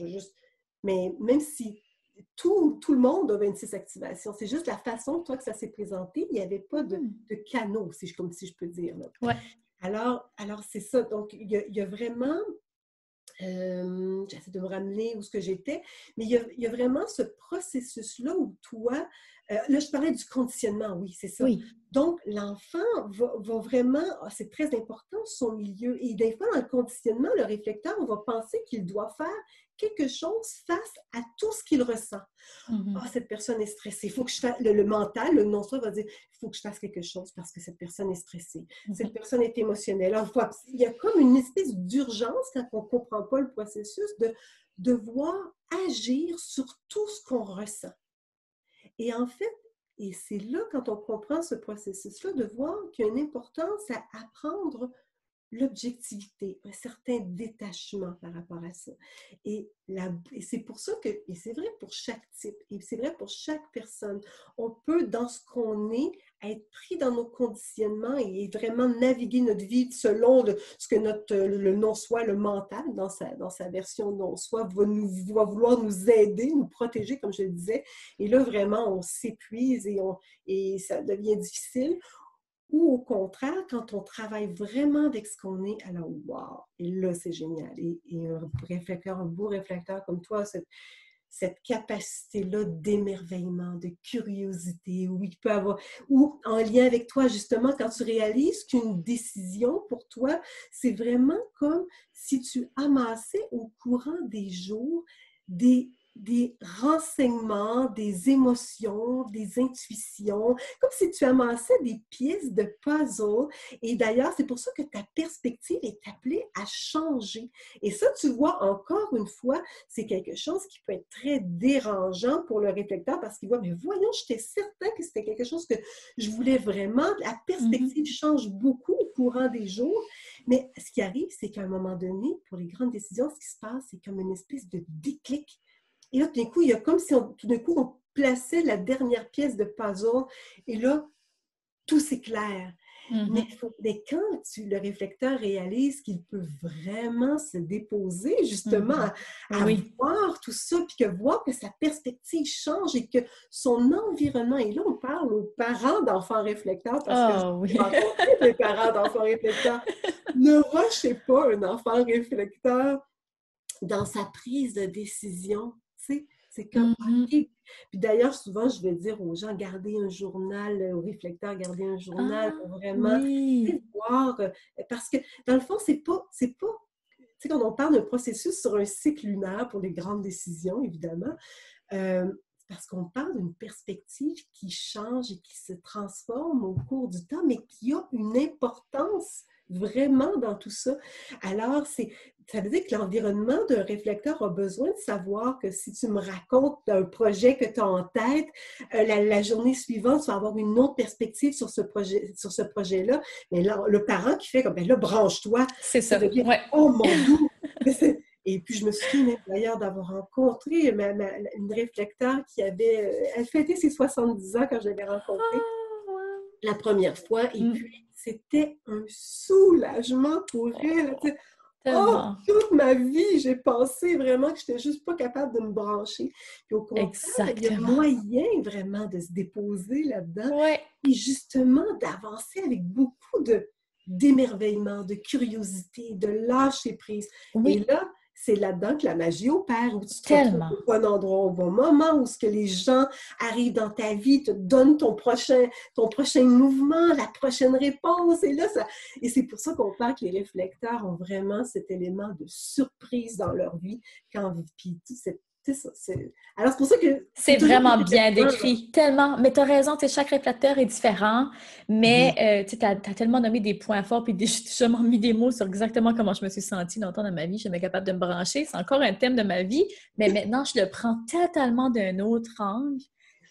Mais même si tout le monde a 26 activations, c'est juste la façon, toi, que ça s'est présenté. Il n'y avait pas de canaux, comme si je peux dire. Là. Ouais. Alors, c'est ça. Donc, il y a vraiment... j'essaie de me ramener où ce que j'étais, mais il y a vraiment ce processus-là où toi, là je parlais du conditionnement, oui, c'est ça. Oui. Donc, l'enfant va vraiment, c'est très important son milieu, et des fois dans le conditionnement, le réflecteur, on va penser qu'il doit faire quelque chose face à tout ce qu'il ressent. Cette personne est stressée, il faut que je fasse, le mental, le non-soi va dire, il faut que je fasse quelque chose parce que cette personne est stressée. Cette personne est émotionnelle. Alors, il y a comme une espèce d'urgence quand on ne comprend pas le processus de devoir agir sur tout ce qu'on ressent. Et en fait, et c'est là, quand on comprend ce processus-là, de voir qu'il y a une importance à apprendre l'objectivité, un certain détachement par rapport à ça. Et c'est pour ça que, et c'est vrai pour chaque type, et c'est vrai pour chaque personne, on peut, dans ce qu'on est, être pris dans nos conditionnements et vraiment naviguer notre vie selon ce que le non-soi, le mental, dans sa version non-soi, va vouloir nous aider, nous protéger, comme je le disais. Et là, vraiment, on s'épuise et ça devient difficile. Ou au contraire, quand on travaille vraiment avec ce qu'on est, alors wow! Et là, c'est génial. Et un beau réflecteur comme toi, cette capacité-là d'émerveillement, de curiosité, où il peut avoir, ou en lien avec toi, justement, quand tu réalises qu'une décision pour toi, c'est vraiment comme si tu amassais au courant des jours des renseignements, des émotions, des intuitions, comme si tu amassais des pièces de puzzle. Et d'ailleurs, c'est pour ça que ta perspective est appelée à changer. Et ça, tu vois, encore une fois, c'est quelque chose qui peut être très dérangeant pour le réflecteur parce qu'il voit, mais voyons, j'étais certain que c'était quelque chose que je voulais vraiment. La perspective change beaucoup au courant des jours. Mais ce qui arrive, c'est qu'à un moment donné, pour les grandes décisions, ce qui se passe, c'est comme une espèce de déclic. Et là, tout d'un coup, il y a comme si tout d'un coup, on plaçait la dernière pièce de puzzle et là, tout s'éclaire. Mais quand le réflecteur réalise qu'il peut vraiment se déposer justement à voir tout ça, puis voir que sa perspective change et que son environnement, et là on parle aux parents d'enfants réflecteurs, parce que j'ai rencontré des parents d'enfants réflecteurs. Ne rushez pas un enfant réflecteur dans sa prise de décision. Tu sais, c'est comme, OK. Puis d'ailleurs, souvent, je vais dire aux gens, gardez un journal, aux réflecteurs, gardez un journal pour vraiment voir. Parce que, dans le fond, c'est pas, tu sais, quand on parle d'un processus sur un cycle lunaire pour les grandes décisions, évidemment, parce qu'on parle d'une perspective qui change et qui se transforme au cours du temps, mais qui a une importance vraiment dans tout ça. Alors, ça veut dire que l'environnement d'un réflecteur a besoin de savoir que si tu me racontes un projet que tu as en tête, la journée suivante, tu vas avoir une autre perspective sur ce projet-là. Mais là, le parent qui fait comme, ben là, branche-toi. C'est ça. Devient, oh mon Dieu! Et puis, je me souviens d'ailleurs d'avoir rencontré une réflecteur qui elle fêtait ses 70 ans quand je l'avais rencontrée la première fois. Et puis, c'était un soulagement pour elle. Toute ma vie, j'ai pensé vraiment que je n'étais juste pas capable de me brancher. Puis au contraire, il y a moyen vraiment de se déposer là-dedans. Et justement, d'avancer avec beaucoup d'émerveillement, de curiosité, de lâcher prise. Et là, c'est là-dedans que la magie opère, où tu te retrouves au bon endroit, au bon moment, où ce que les gens arrivent dans ta vie, te donnent ton prochain mouvement, la prochaine réponse. Et c'est pour ça qu'on parle que les réflecteurs ont vraiment cet élément de surprise dans leur vie, puis toute cette c'est ça. Alors, c'est pour ça que... C'est vraiment bien décrit, tellement. Mais tu as raison, chaque réflecteur est différent, mais tu as tellement nommé des points forts, puis justement mis des mots sur exactement comment je me suis sentie longtemps dans ma vie. Je suis capable de me brancher. C'est encore un thème de ma vie, mais maintenant, je le prends totalement d'un autre angle.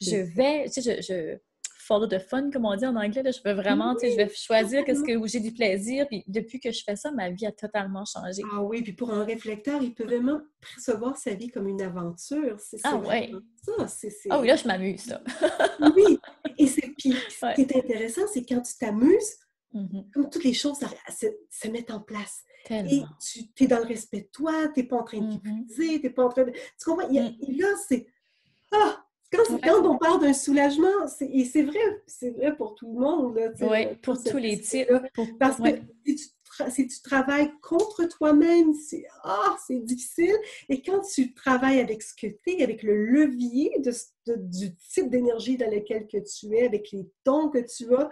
Je vais, je follow the fun, comme on dit en anglais, là, je veux vraiment, je vais choisir où j'ai du plaisir, puis depuis que je fais ça, ma vie a totalement changé. Ah oui, puis pour un réflecteur, il peut vraiment percevoir sa vie comme une aventure. Ouais. Ça. Ah oui, là, je m'amuse, là. Oui, et ce qui est intéressant, c'est quand tu t'amuses, comme toutes les choses se mettent en place. Tellement. Et tu es dans le respect de toi, tu n'es pas en train de t'épuiser, tu n'es pas en train de... Tu comprends? Et là, c'est... Ah! Quand on parle d'un soulagement, et c'est vrai pour tout le monde. Oui, pour tous les types. Parce que si tu travailles contre toi-même, c'est difficile. Et quand tu travailles avec ce que tu es, avec le levier du type d'énergie dans lequel que tu es, avec les dons que tu as,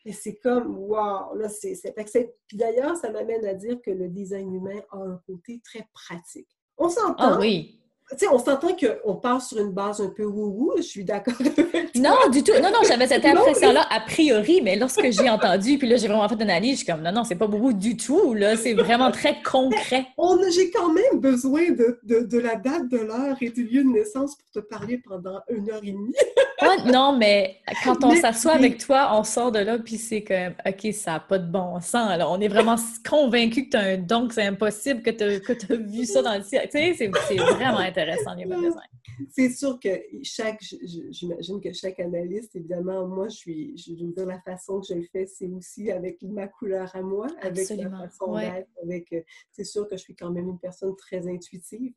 et c'est comme, wow, là, Puis d'ailleurs, ça m'amène à dire que le design humain a un côté très pratique. On s'entend. Ah oui. Tu sais, on s'entend qu'on part sur une base un peu wouhou, je suis d'accord avec toi. Non, du tout. Non, j'avais cette impression-là a priori, mais lorsque j'ai entendu, puis là, j'ai vraiment fait une analyse, je suis comme, non, c'est pas wouhou du tout, là, c'est vraiment très concret. J'ai quand même besoin de la date, de l'heure et du lieu de naissance pour te parler pendant 1h30. Non, mais quand on s'assoit avec toi, on sort de là, puis c'est comme, OK, ça n'a pas de bon sens. Là. On est vraiment convaincus que tu as un don, que c'est impossible, que tu as vu ça dans le ciel. Tu sais, c'est vraiment intéressant, les design. C'est sûr que j'imagine que chaque analyste, évidemment, moi, je veux dire, la façon que je le fais, c'est aussi avec ma couleur à moi, avec ma façon d'être, c'est sûr que je suis quand même une personne très intuitive,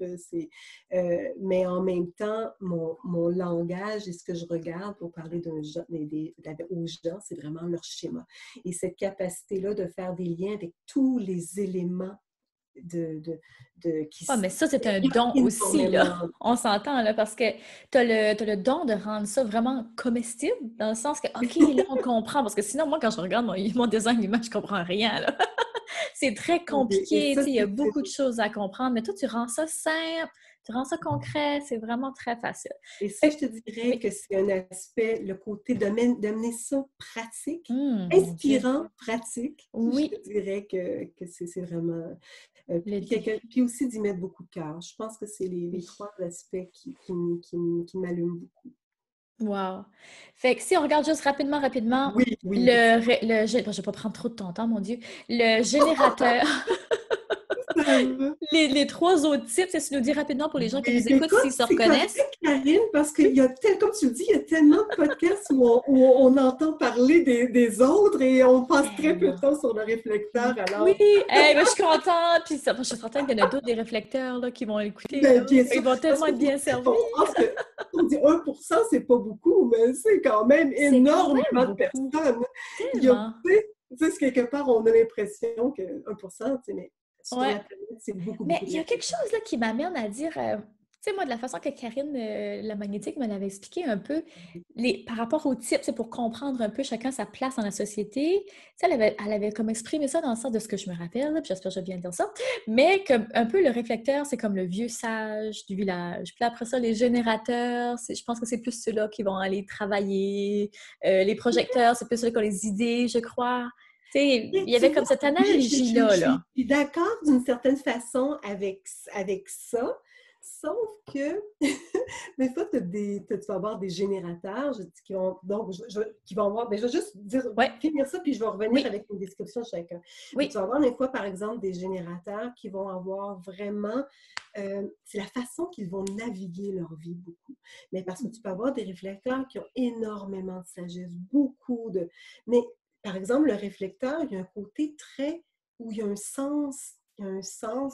mais en même temps, mon langage et ce que je regarde pour parler aux gens, c'est vraiment leur schéma. Et cette capacité-là de faire des liens avec tous les éléments mais ça, c'est un don aussi, là. On s'entend, là, parce que tu as le don de rendre ça vraiment comestible, dans le sens que, OK, là, on comprend, parce que sinon, moi, quand je regarde mon design humain, je comprends rien, là. C'est très compliqué, il y a beaucoup de choses à comprendre, mais toi, tu rends ça simple, tu rends ça concret, c'est vraiment très facile. Et ça, je te dirais que c'est un aspect, le côté d'amener ça pratique, inspirant, pratique. Oui. Je te dirais que c'est vraiment... puis aussi d'y mettre beaucoup de cœur. Je pense que c'est les 3 aspects qui m'allument beaucoup. Wow! Fait que si on regarde juste rapidement, oui. je vais pas prendre trop de ton temps, mon Dieu. Le générateur... les 3 autres types, c'est ce que tu nous dis rapidement pour les gens qui nous écoutent, s'ils se reconnaissent. Karine, parce qu'il y a comme tu le dis, il y a tellement de podcasts où on entend parler des autres et on passe très peu de temps sur le réflecteur. Alors... Oui, je suis contente. Puis je suis certaine qu'il y en a d'autres des réflecteurs là, qui vont écouter. Ils vont tellement être bien servis. On dit 1%, c'est pas beaucoup, mais c'est quand même énormément de personnes. Tu sais, quelque part, on a l'impression que 1%, mais... c'est beaucoup. Mais il y a quelque chose là, qui m'amène à dire, tu sais, moi, de la façon que Karine, la magnétique, me l'avait expliqué un peu, par rapport aux types, c'est pour comprendre un peu chacun sa place dans la société. Elle avait comme exprimé ça dans le sens de ce que je me rappelle, puis j'espère que je viens de dire ça, mais comme un peu le réflecteur, c'est comme le vieux sage du village. Puis après ça, les générateurs, je pense que c'est plus ceux-là qui vont aller travailler. Les projecteurs, c'est plus ceux qui ont les idées, je crois. Il y avait comme cette analogie-là. Je suis d'accord d'une certaine façon avec ça, sauf que des fois, tu vas avoir des générateurs qui vont avoir... je vais juste finir ça, puis je vais revenir avec une description de chacun. Tu vas avoir des fois, par exemple, des générateurs qui vont avoir vraiment... c'est la façon qu'ils vont naviguer leur vie beaucoup. Mais parce que tu peux avoir des réflecteurs qui ont énormément de sagesse, beaucoup de... Mais par exemple, le réflecteur, il y a un côté où il y a un sens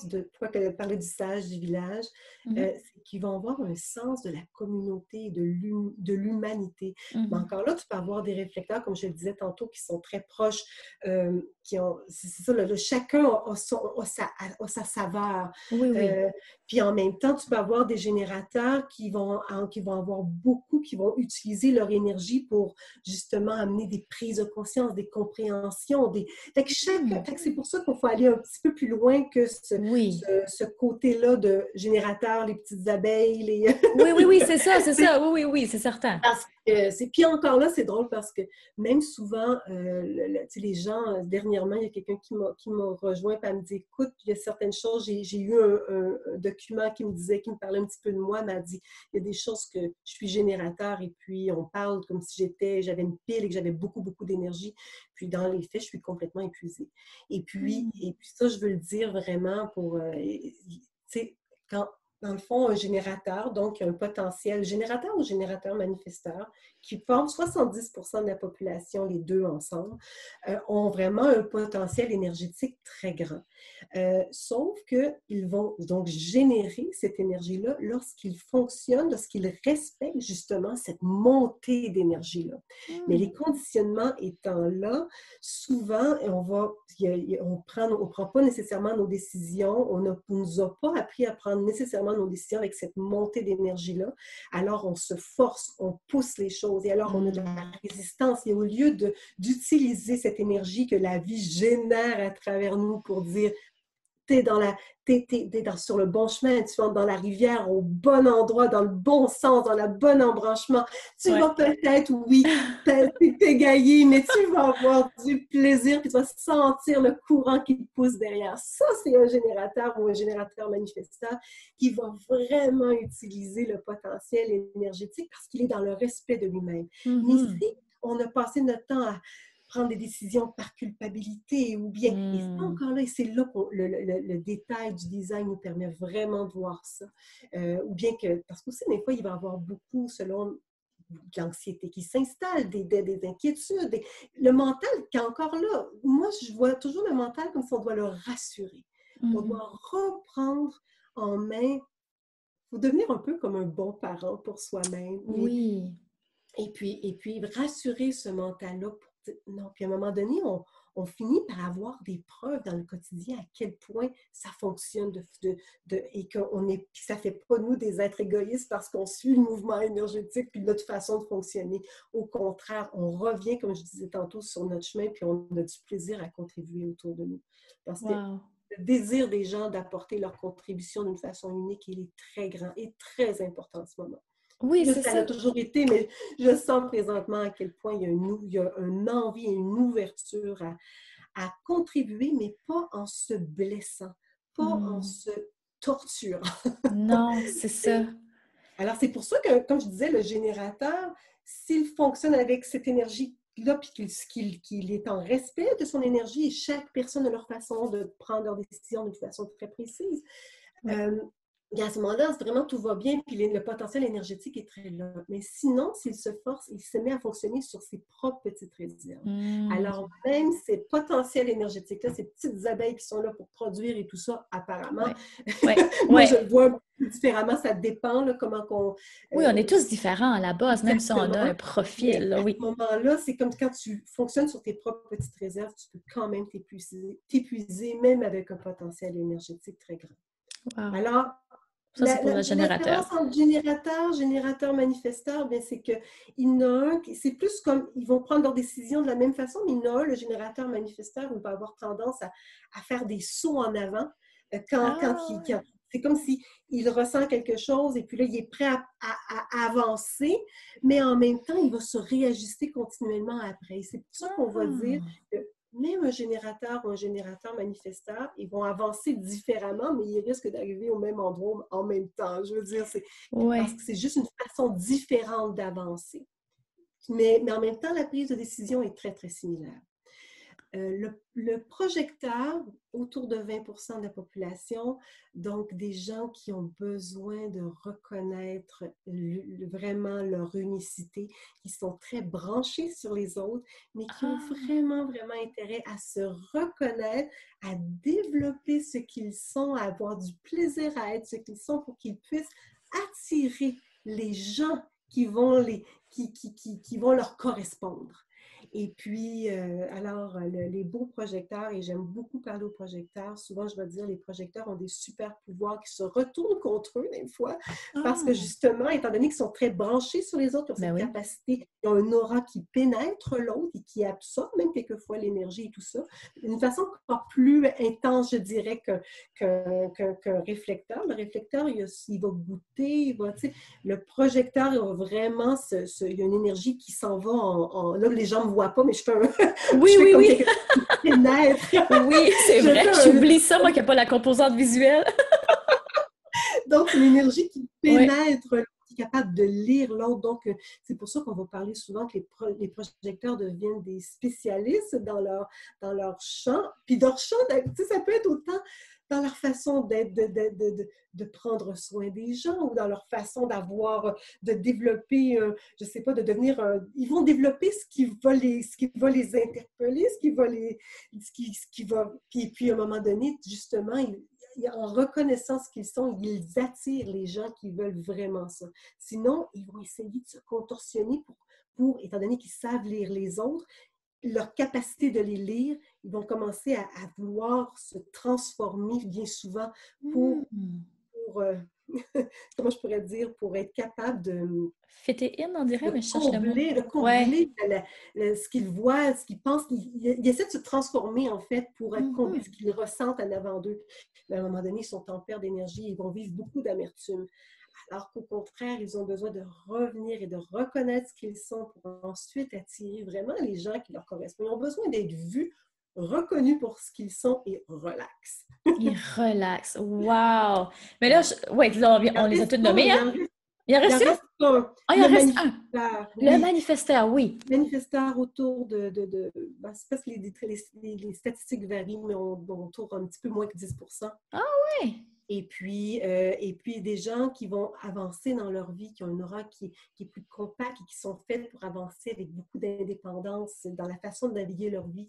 de, toi qui as parlé du sage du village, c'est qu'ils vont avoir un sens de la communauté, de l'humanité. Mais encore là, tu peux avoir des réflecteurs, comme je le disais tantôt, qui sont très proches, c'est ça, chacun a sa saveur. Puis en même temps, tu peux avoir des générateurs qui vont avoir beaucoup, qui vont utiliser leur énergie pour justement amener des prises de conscience, des compréhensions. Fait que c'est pour ça qu'il faut aller un petit peu plus loin loin que Oui. ce côté-là de générateur, les petites abeilles, les... Oui, c'est ça. Oui, c'est certain. Parce que puis encore là, c'est drôle parce que même souvent, tu sais, les gens, dernièrement, il y a quelqu'un qui m'a rejoint et elle me dit, écoute, il y a certaines choses, j'ai eu un document qui me parlait un petit peu de moi, m'a dit, il y a des choses que je suis générateur et puis on parle comme si j'avais une pile et que j'avais beaucoup, beaucoup d'énergie. Puis dans les faits, je suis complètement épuisée. Et puis ça, je veux le dire vraiment pour, tu sais, quand, dans le fond, un générateur, donc un potentiel générateur ou générateur manifesteur, qui forme 70% de la population, les deux ensemble, ont vraiment un potentiel énergétique très grand. Sauf qu'ils vont donc générer cette énergie-là lorsqu'ils fonctionnent, lorsqu'ils respectent justement cette montée d'énergie-là. Mais les conditionnements étant là, souvent, on prend pas nécessairement nos décisions, on ne nous a pas appris à prendre nécessairement nos décisions avec cette montée d'énergie-là. Alors, on se force, on pousse les choses et alors on a de la résistance. Et au lieu d'utiliser cette énergie que la vie génère à travers nous pour dire t'es sur le bon chemin, tu vas dans la rivière au bon endroit, dans le bon sens, dans le bon embranchement. Tu vas peut-être, oui, t'égayer, mais tu vas avoir du plaisir, puis tu vas sentir le courant qui te pousse derrière. Ça, c'est un générateur ou un générateur manifesteur qui va vraiment utiliser le potentiel énergétique parce qu'il est dans le respect de lui-même. Mais si on a passé notre temps à prendre des décisions par culpabilité ou bien, et c'est encore là, et c'est là que le détail du design nous permet vraiment de voir ça. Ou bien que, parce qu'aussi, des fois, il va y avoir beaucoup, selon de l'anxiété qui s'installe, des inquiétudes, le mental qui est encore là. Moi, je vois toujours le mental comme si on doit le rassurer. On doit reprendre en main, il faut devenir un peu comme un bon parent pour soi-même. Oui. Et puis rassurer ce mental-là. Non, puis à un moment donné, on finit par avoir des preuves dans le quotidien à quel point ça fonctionne et que ça ne fait pas nous des êtres égoïstes parce qu'on suit le mouvement énergétique puis notre façon de fonctionner. Au contraire, on revient, comme je disais tantôt, sur notre chemin puis on a du plaisir à contribuer autour de nous. Parce que le désir des gens d'apporter leur contribution d'une façon unique, il est très grand et très important en ce moment. Oui, c'est ça. Ça a toujours été, mais je sens présentement à quel point il y a une envie et une ouverture à contribuer, mais pas en se blessant, pas en se torturant. Non, c'est ça. Alors, c'est pour ça que, comme je disais, le générateur, s'il fonctionne avec cette énergie-là, puis qu'il est en respect de son énergie, et chaque personne a leur façon de prendre leurs décisions d'une façon très précise, et à ce moment-là, vraiment tout va bien, puis le potentiel énergétique est très là. Mais sinon, s'il se force, il se met à fonctionner sur ses propres petites réserves. Alors, même ces potentiels énergétiques-là, ces petites abeilles qui sont là pour produire et tout ça, apparemment, moi, je le vois différemment, ça dépend, là, comment qu'on... Oui, on est tous différents à la base, même si on a un profil. Là, oui. À ce moment-là, c'est comme quand tu fonctionnes sur tes propres petites réserves, tu peux quand même t'épuiser même avec un potentiel énergétique très grand. Wow. Alors, ça, c'est pour le générateur. La différence entre générateur, manifesteur, bien, c'est qu'il y en a un, c'est plus comme, ils vont prendre leurs décisions de la même façon, mais il y en a un, le générateur manifesteur, il va avoir tendance à faire des sauts en avant c'est comme s'il ressent quelque chose et puis là, il est prêt à avancer, mais en même temps, il va se réajuster continuellement après. C'est pour ça qu'on va dire que même un générateur ou un générateur manifesteur, ils vont avancer différemment, mais ils risquent d'arriver au même endroit en même temps. Je veux dire, parce que c'est juste une façon différente d'avancer. Mais en même temps, la prise de décision est très, très similaire. Le projecteur, autour de 20% de la population, donc des gens qui ont besoin de reconnaître vraiment leur unicité, qui sont très branchés sur les autres, mais qui ont vraiment, vraiment intérêt à se reconnaître, à développer ce qu'ils sont, à avoir du plaisir à être ce qu'ils sont pour qu'ils puissent attirer les gens qui vont leur correspondre. Et puis, les beaux projecteurs, et j'aime beaucoup parler aux projecteurs, souvent je vais dire les projecteurs ont des super pouvoirs qui se retournent contre eux des fois, parce que justement, étant donné qu'ils sont très branchés sur les autres, ils ont cette capacité, ils ont un aura qui pénètre l'autre et qui absorbe même quelquefois l'énergie et tout ça, d'une façon encore plus intense, je dirais, qu'un réflecteur. Le réflecteur, il va goûter, le projecteur, il va vraiment, il y a une énergie qui s'en va là, les gens ne me voient pas, mais je fais Oui. Pénètre. Oui, c'est vrai. J'oublie ça, moi, qui n'ai pas la composante visuelle. Donc, une énergie qui pénètre l'autre, qui est capable de lire l'autre. Donc, c'est pour ça qu'on va parler souvent que les projecteurs deviennent des spécialistes dans leur champ. Puis leur champ, ça peut être autant dans leur façon de prendre soin des gens ou dans leur façon de développer, je ne sais pas, de devenir ils vont développer ce qui va les interpeller, puis à un moment donné, justement, en reconnaissant ce qu'ils sont, ils attirent les gens qui veulent vraiment ça. Sinon, ils vont essayer de se contorsionner étant donné qu'ils savent lire les autres, leur capacité de les lire, ils vont commencer à vouloir se transformer bien souvent pour comment je pourrais dire, pour être capable de... Fêter in, on dirait, mais je cherche de combler ce qu'ils voient, ce qu'ils pensent. Ils essaient de se transformer, en fait, pour combler ce qu'ils ressentent en avant d'eux. Mais à un moment donné, ils sont en perte d'énergie, ils vont vivre beaucoup d'amertume. Alors qu'au contraire, ils ont besoin de revenir et de reconnaître ce qu'ils sont pour ensuite attirer vraiment les gens qui leur correspondent. Ils ont besoin d'être vus, reconnus pour ce qu'ils sont et relax. Ils relaxent. Wow! Mais là, on les a tous nommés, hein? Il en reste un? Il en reste un. Le manifesteur, oui. Le manifesteur autour c'est parce que les statistiques varient, mais on tourne un petit peu moins que 10%. Ah oui! Et puis, des gens qui vont avancer dans leur vie, qui ont une aura qui est plus compacte et qui sont faites pour avancer avec beaucoup d'indépendance dans la façon de naviguer leur vie,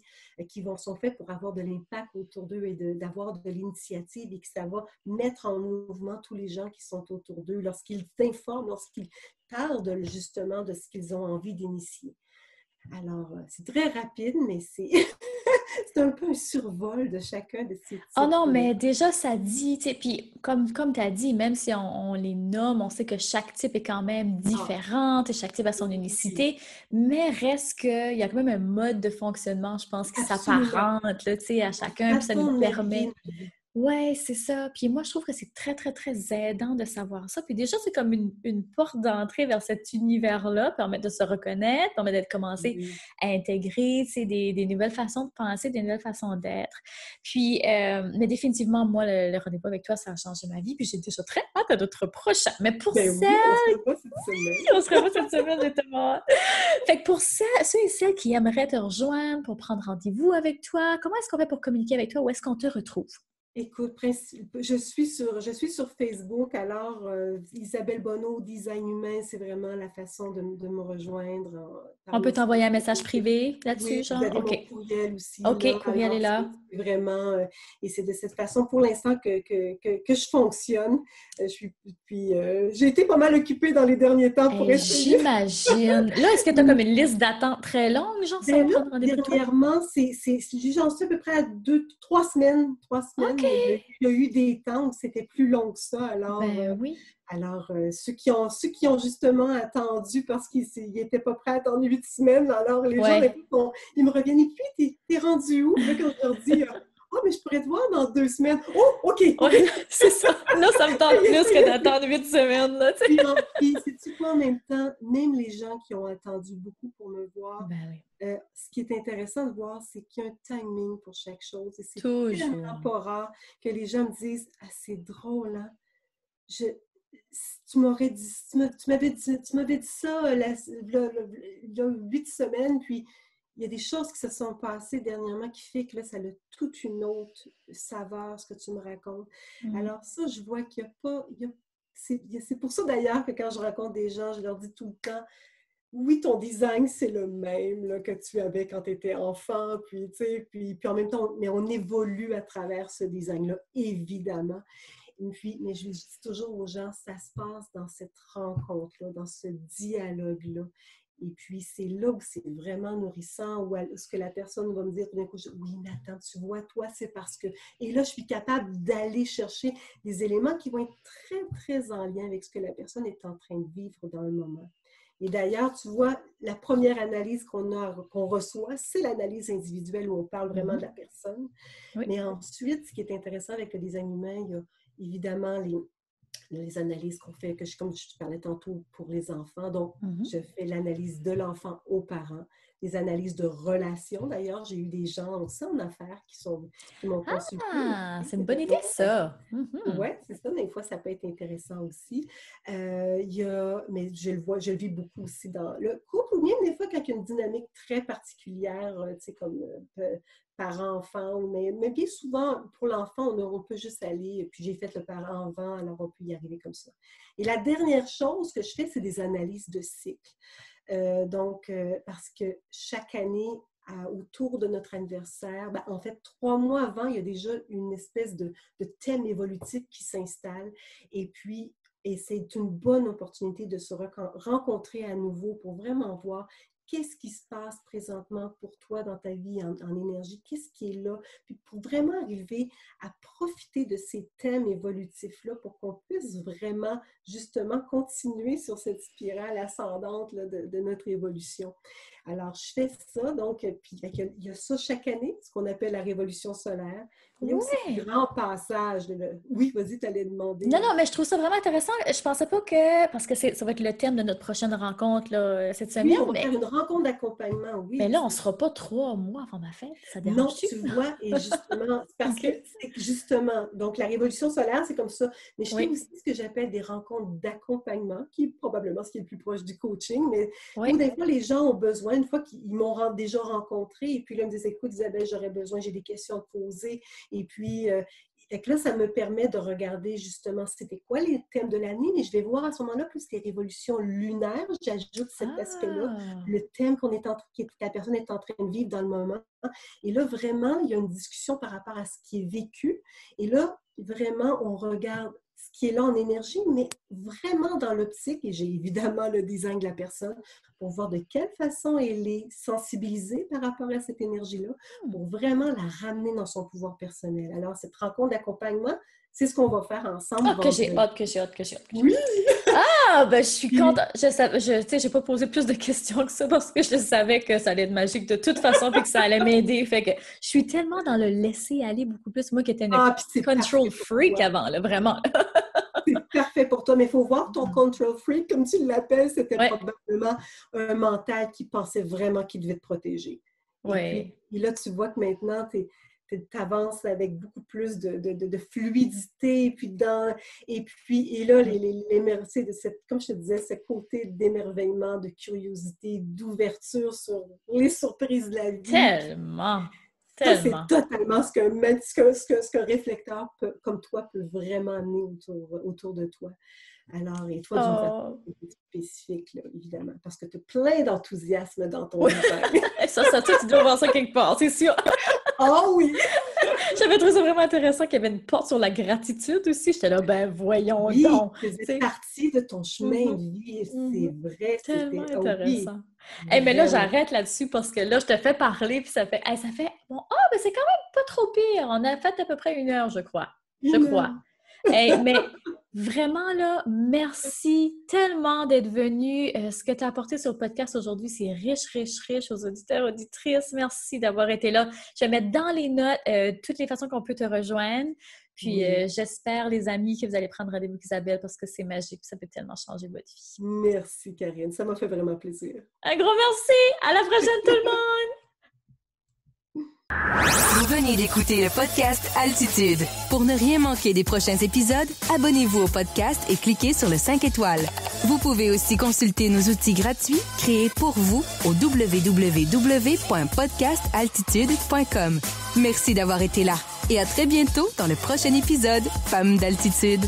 sont faits pour avoir de l'impact autour d'eux et d'avoir de l'initiative et que ça va mettre en mouvement tous les gens qui sont autour d'eux lorsqu'ils s'informent, lorsqu'ils parlent justement de ce qu'ils ont envie d'initier. Alors, c'est très rapide, mais c'est un peu un survol de chacun de ces types. Oh non, mais déjà, ça dit, tu sais, puis comme tu as dit, même si on les nomme, on sait que chaque type est quand même différent, et chaque type a son unicité, mais reste qu'il y a quand même un mode de fonctionnement, je pense, qui s'apparente, tu sais, à chacun, puis ça nous permet... Oui, c'est ça. Puis moi, je trouve que c'est très, très, très aidant de savoir ça. Puis déjà, c'est comme une porte d'entrée vers cet univers-là, permettre de se reconnaître, permettre d'être commencé à intégrer, tu sais, des nouvelles façons de penser, des nouvelles façons d'être. Puis, mais définitivement, moi, le rendez-vous avec toi, ça a changé ma vie. Puis j'ai déjà très hâte à notre prochain. Mais pour celles... on se revoit cette semaine, j'ai tellement hâte. Fait que pour ceux et celles qui aimeraient te rejoindre pour prendre rendez-vous avec toi, comment est-ce qu'on fait pour communiquer avec toi? Où est-ce qu'on te retrouve? Écoute, je suis sur Facebook, alors Isabelle Bonneau, Design Humain, c'est vraiment la façon de me rejoindre. On peut t'envoyer un message privé là-dessus, oui, genre? vous avez mon courriel aussi. OK, le courriel est là. C'est vraiment, et c'est de cette façon pour l'instant que je fonctionne. J'ai été pas mal occupée dans les derniers temps pour essayer. J'imagine. Là, est-ce que tu as comme une liste d'attente très longue, genre, si on prend rendez-vous de toi? Dernièrement, j'en suis à peu près à 3 semaines. 3 semaines. Okay. Il y a eu des temps où c'était plus long que ça. Alors, oui. Alors, ceux qui ont justement attendu parce qu'ils n'étaient pas prêts à attendre 8 semaines, alors les gens, ils me reviennent, et puis, t'es rendu où? Là, quand je leur dis, mais je pourrais te voir dans 2 semaines. Oh, OK! Ouais, c'est ça. Là, ça me tente plus que d'attendre 8 semaines. Là, puis, sais-tu quoi, en même temps, même les gens qui ont attendu beaucoup pour me voir, ce qui est intéressant de voir, c'est qu'il y a un timing pour chaque chose. Et c'est tellement pas rare que les gens me disent, c'est drôle, hein? Tu m'avais dit ça il y a 8 semaines, puis il y a des choses qui se sont passées dernièrement qui fait que là, ça a toute une autre saveur, ce que tu me racontes. Alors ça, je vois qu'il n'y a pas... c'est pour ça d'ailleurs que quand je rencontre des gens, je leur dis tout le temps, oui, ton design, c'est le même là, que tu avais quand tu étais enfant, puis en même temps, mais on évolue à travers ce design-là, évidemment. Mais je dis toujours aux gens, ça se passe dans cette rencontre-là, dans ce dialogue-là. Et puis, c'est là où c'est vraiment nourrissant, où ce que la personne va me dire tout d'un coup, oui, mais attends, tu vois, toi, c'est parce que... Et là, je suis capable d'aller chercher des éléments qui vont être très, très en lien avec ce que la personne est en train de vivre dans le moment. Et d'ailleurs, tu vois, la première analyse qu'on reçoit, c'est l'analyse individuelle où on parle vraiment de la personne. Oui. Mais ensuite, ce qui est intéressant avec le design humain, il y a évidemment les analyses qu'on fait, comme je te parlais tantôt pour les enfants. Donc, je fais l'analyse de l'enfant aux parents, les analyses de relations. D'ailleurs, j'ai eu des gens aussi en affaires qui m'ont consulté. Ah, c'est une bonne idée, ça! Oui, c'est ça. Des fois, ça peut être intéressant aussi. Mais je le vis beaucoup aussi dans le couple, ou même des fois, quand il y a une dynamique très particulière, tu sais, comme parent-enfant, mais bien souvent, pour l'enfant, on peut juste aller, puis j'ai fait le parent avant, alors on peut y arriver comme ça. Et la dernière chose que je fais, c'est des analyses de cycle. Parce que chaque année, autour de notre anniversaire, en fait, 3 mois avant, il y a déjà une espèce de thème évolutif qui s'installe. Et c'est une bonne opportunité de se rencontrer à nouveau pour vraiment voir qu'est-ce qui se passe présentement pour toi dans ta vie en énergie, qu'est-ce qui est là, puis pour vraiment arriver à profiter de ces thèmes évolutifs-là pour qu'on puisse vraiment, justement, continuer sur cette spirale ascendante là, de notre évolution. Alors, je fais ça, donc, puis il y a ça chaque année, ce qu'on appelle la révolution solaire. Il y a aussi un grand passage. Oui, vas-y, tu allais demander. Non, mais je trouve ça vraiment intéressant. Je pensais pas que, parce que ça va être le thème de notre prochaine rencontre là, cette semaine. Oui, on va faire une rencontre d'accompagnement, oui. Mais là, on ne sera pas 3 mois avant ma fête, ça dérange-tu? Non, tu vois, et justement, parce que c'est justement, donc la révolution solaire, c'est comme ça. Mais je fais aussi ce que j'appelle des rencontres d'accompagnement, qui est probablement ce qui est le plus proche du coaching, mais où des fois, les gens ont besoin, une fois qu'ils m'ont déjà rencontré, et puis là, ils me disent, écoute, Isabelle, j'aurais besoin, j'ai des questions à te poser, et puis... là, ça me permet de regarder justement c'était quoi les thèmes de l'année, mais je vais voir à ce moment-là plus les révolutions lunaires. J'ajoute cet aspect-là, le thème que la personne est en train de vivre dans le moment. Et là, vraiment, il y a une discussion par rapport à ce qui est vécu. Et là, vraiment, on regarde ce qui est là en énergie, mais vraiment dans l'optique, et j'ai évidemment le design de la personne, pour voir de quelle façon elle est sensibilisée par rapport à cette énergie-là, pour vraiment la ramener dans son pouvoir personnel. Alors, cette rencontre d'accompagnement, c'est ce qu'on va faire ensemble. Ah, que j'ai hâte. Oui! Ah, ben je suis contente. J'ai pas posé plus de questions que ça parce que je savais que ça allait être magique de toute façon et que ça allait m'aider. Fait que je suis tellement dans le laisser aller beaucoup plus. Moi qui étais une control freak avant, là, vraiment. C'est parfait pour toi, mais il faut voir ton control freak, comme tu l'appelles, c'était probablement un mental qui pensait vraiment qu'il devait te protéger. Et là, tu vois que maintenant, tu avances avec beaucoup plus de fluidité, et là, comme je te disais, ce côté d'émerveillement, de curiosité, d'ouverture sur les surprises de la vie. Tellement! Ça, c'est totalement ce qu'un réflecteur comme toi peut vraiment amener autour de toi. Alors, et toi, d'une façon spécifique, là, évidemment, parce que tu as plein d'enthousiasme dans ton design. ça, tu dois voir ça quelque part, c'est sûr. Oh oui! J'avais trouvé ça vraiment intéressant qu'il y avait une porte sur la gratitude aussi. J'étais là, voyons donc. C'est partie de ton chemin de vie, c'est vrai. Tellement intéressant. Mais là, j'arrête là-dessus parce que là, je te fais parler, puis ça fait, mais c'est quand même pas trop pire. On a fait à peu près 1 heure, je crois. Mais vraiment, là, merci tellement d'être venu. Ce que tu as apporté sur le podcast aujourd'hui, c'est riche aux auditeurs, auditrices. Merci d'avoir été là. Je vais mettre dans les notes toutes les façons qu'on peut te rejoindre. Puis j'espère, les amis, que vous allez prendre rendez-vous avec Isabelle parce que c'est magique. Ça peut tellement changer votre vie. Merci, Karine. Ça m'a fait vraiment plaisir. Un gros merci! À la prochaine, tout le monde! Vous venez d'écouter le podcast Altitude. Pour ne rien manquer des prochains épisodes, abonnez-vous au podcast et cliquez sur le 5 étoiles. Vous pouvez aussi consulter nos outils gratuits créés pour vous au www.podcastaltitude.com. Merci d'avoir été là et à très bientôt dans le prochain épisode Femmes d'Altitude.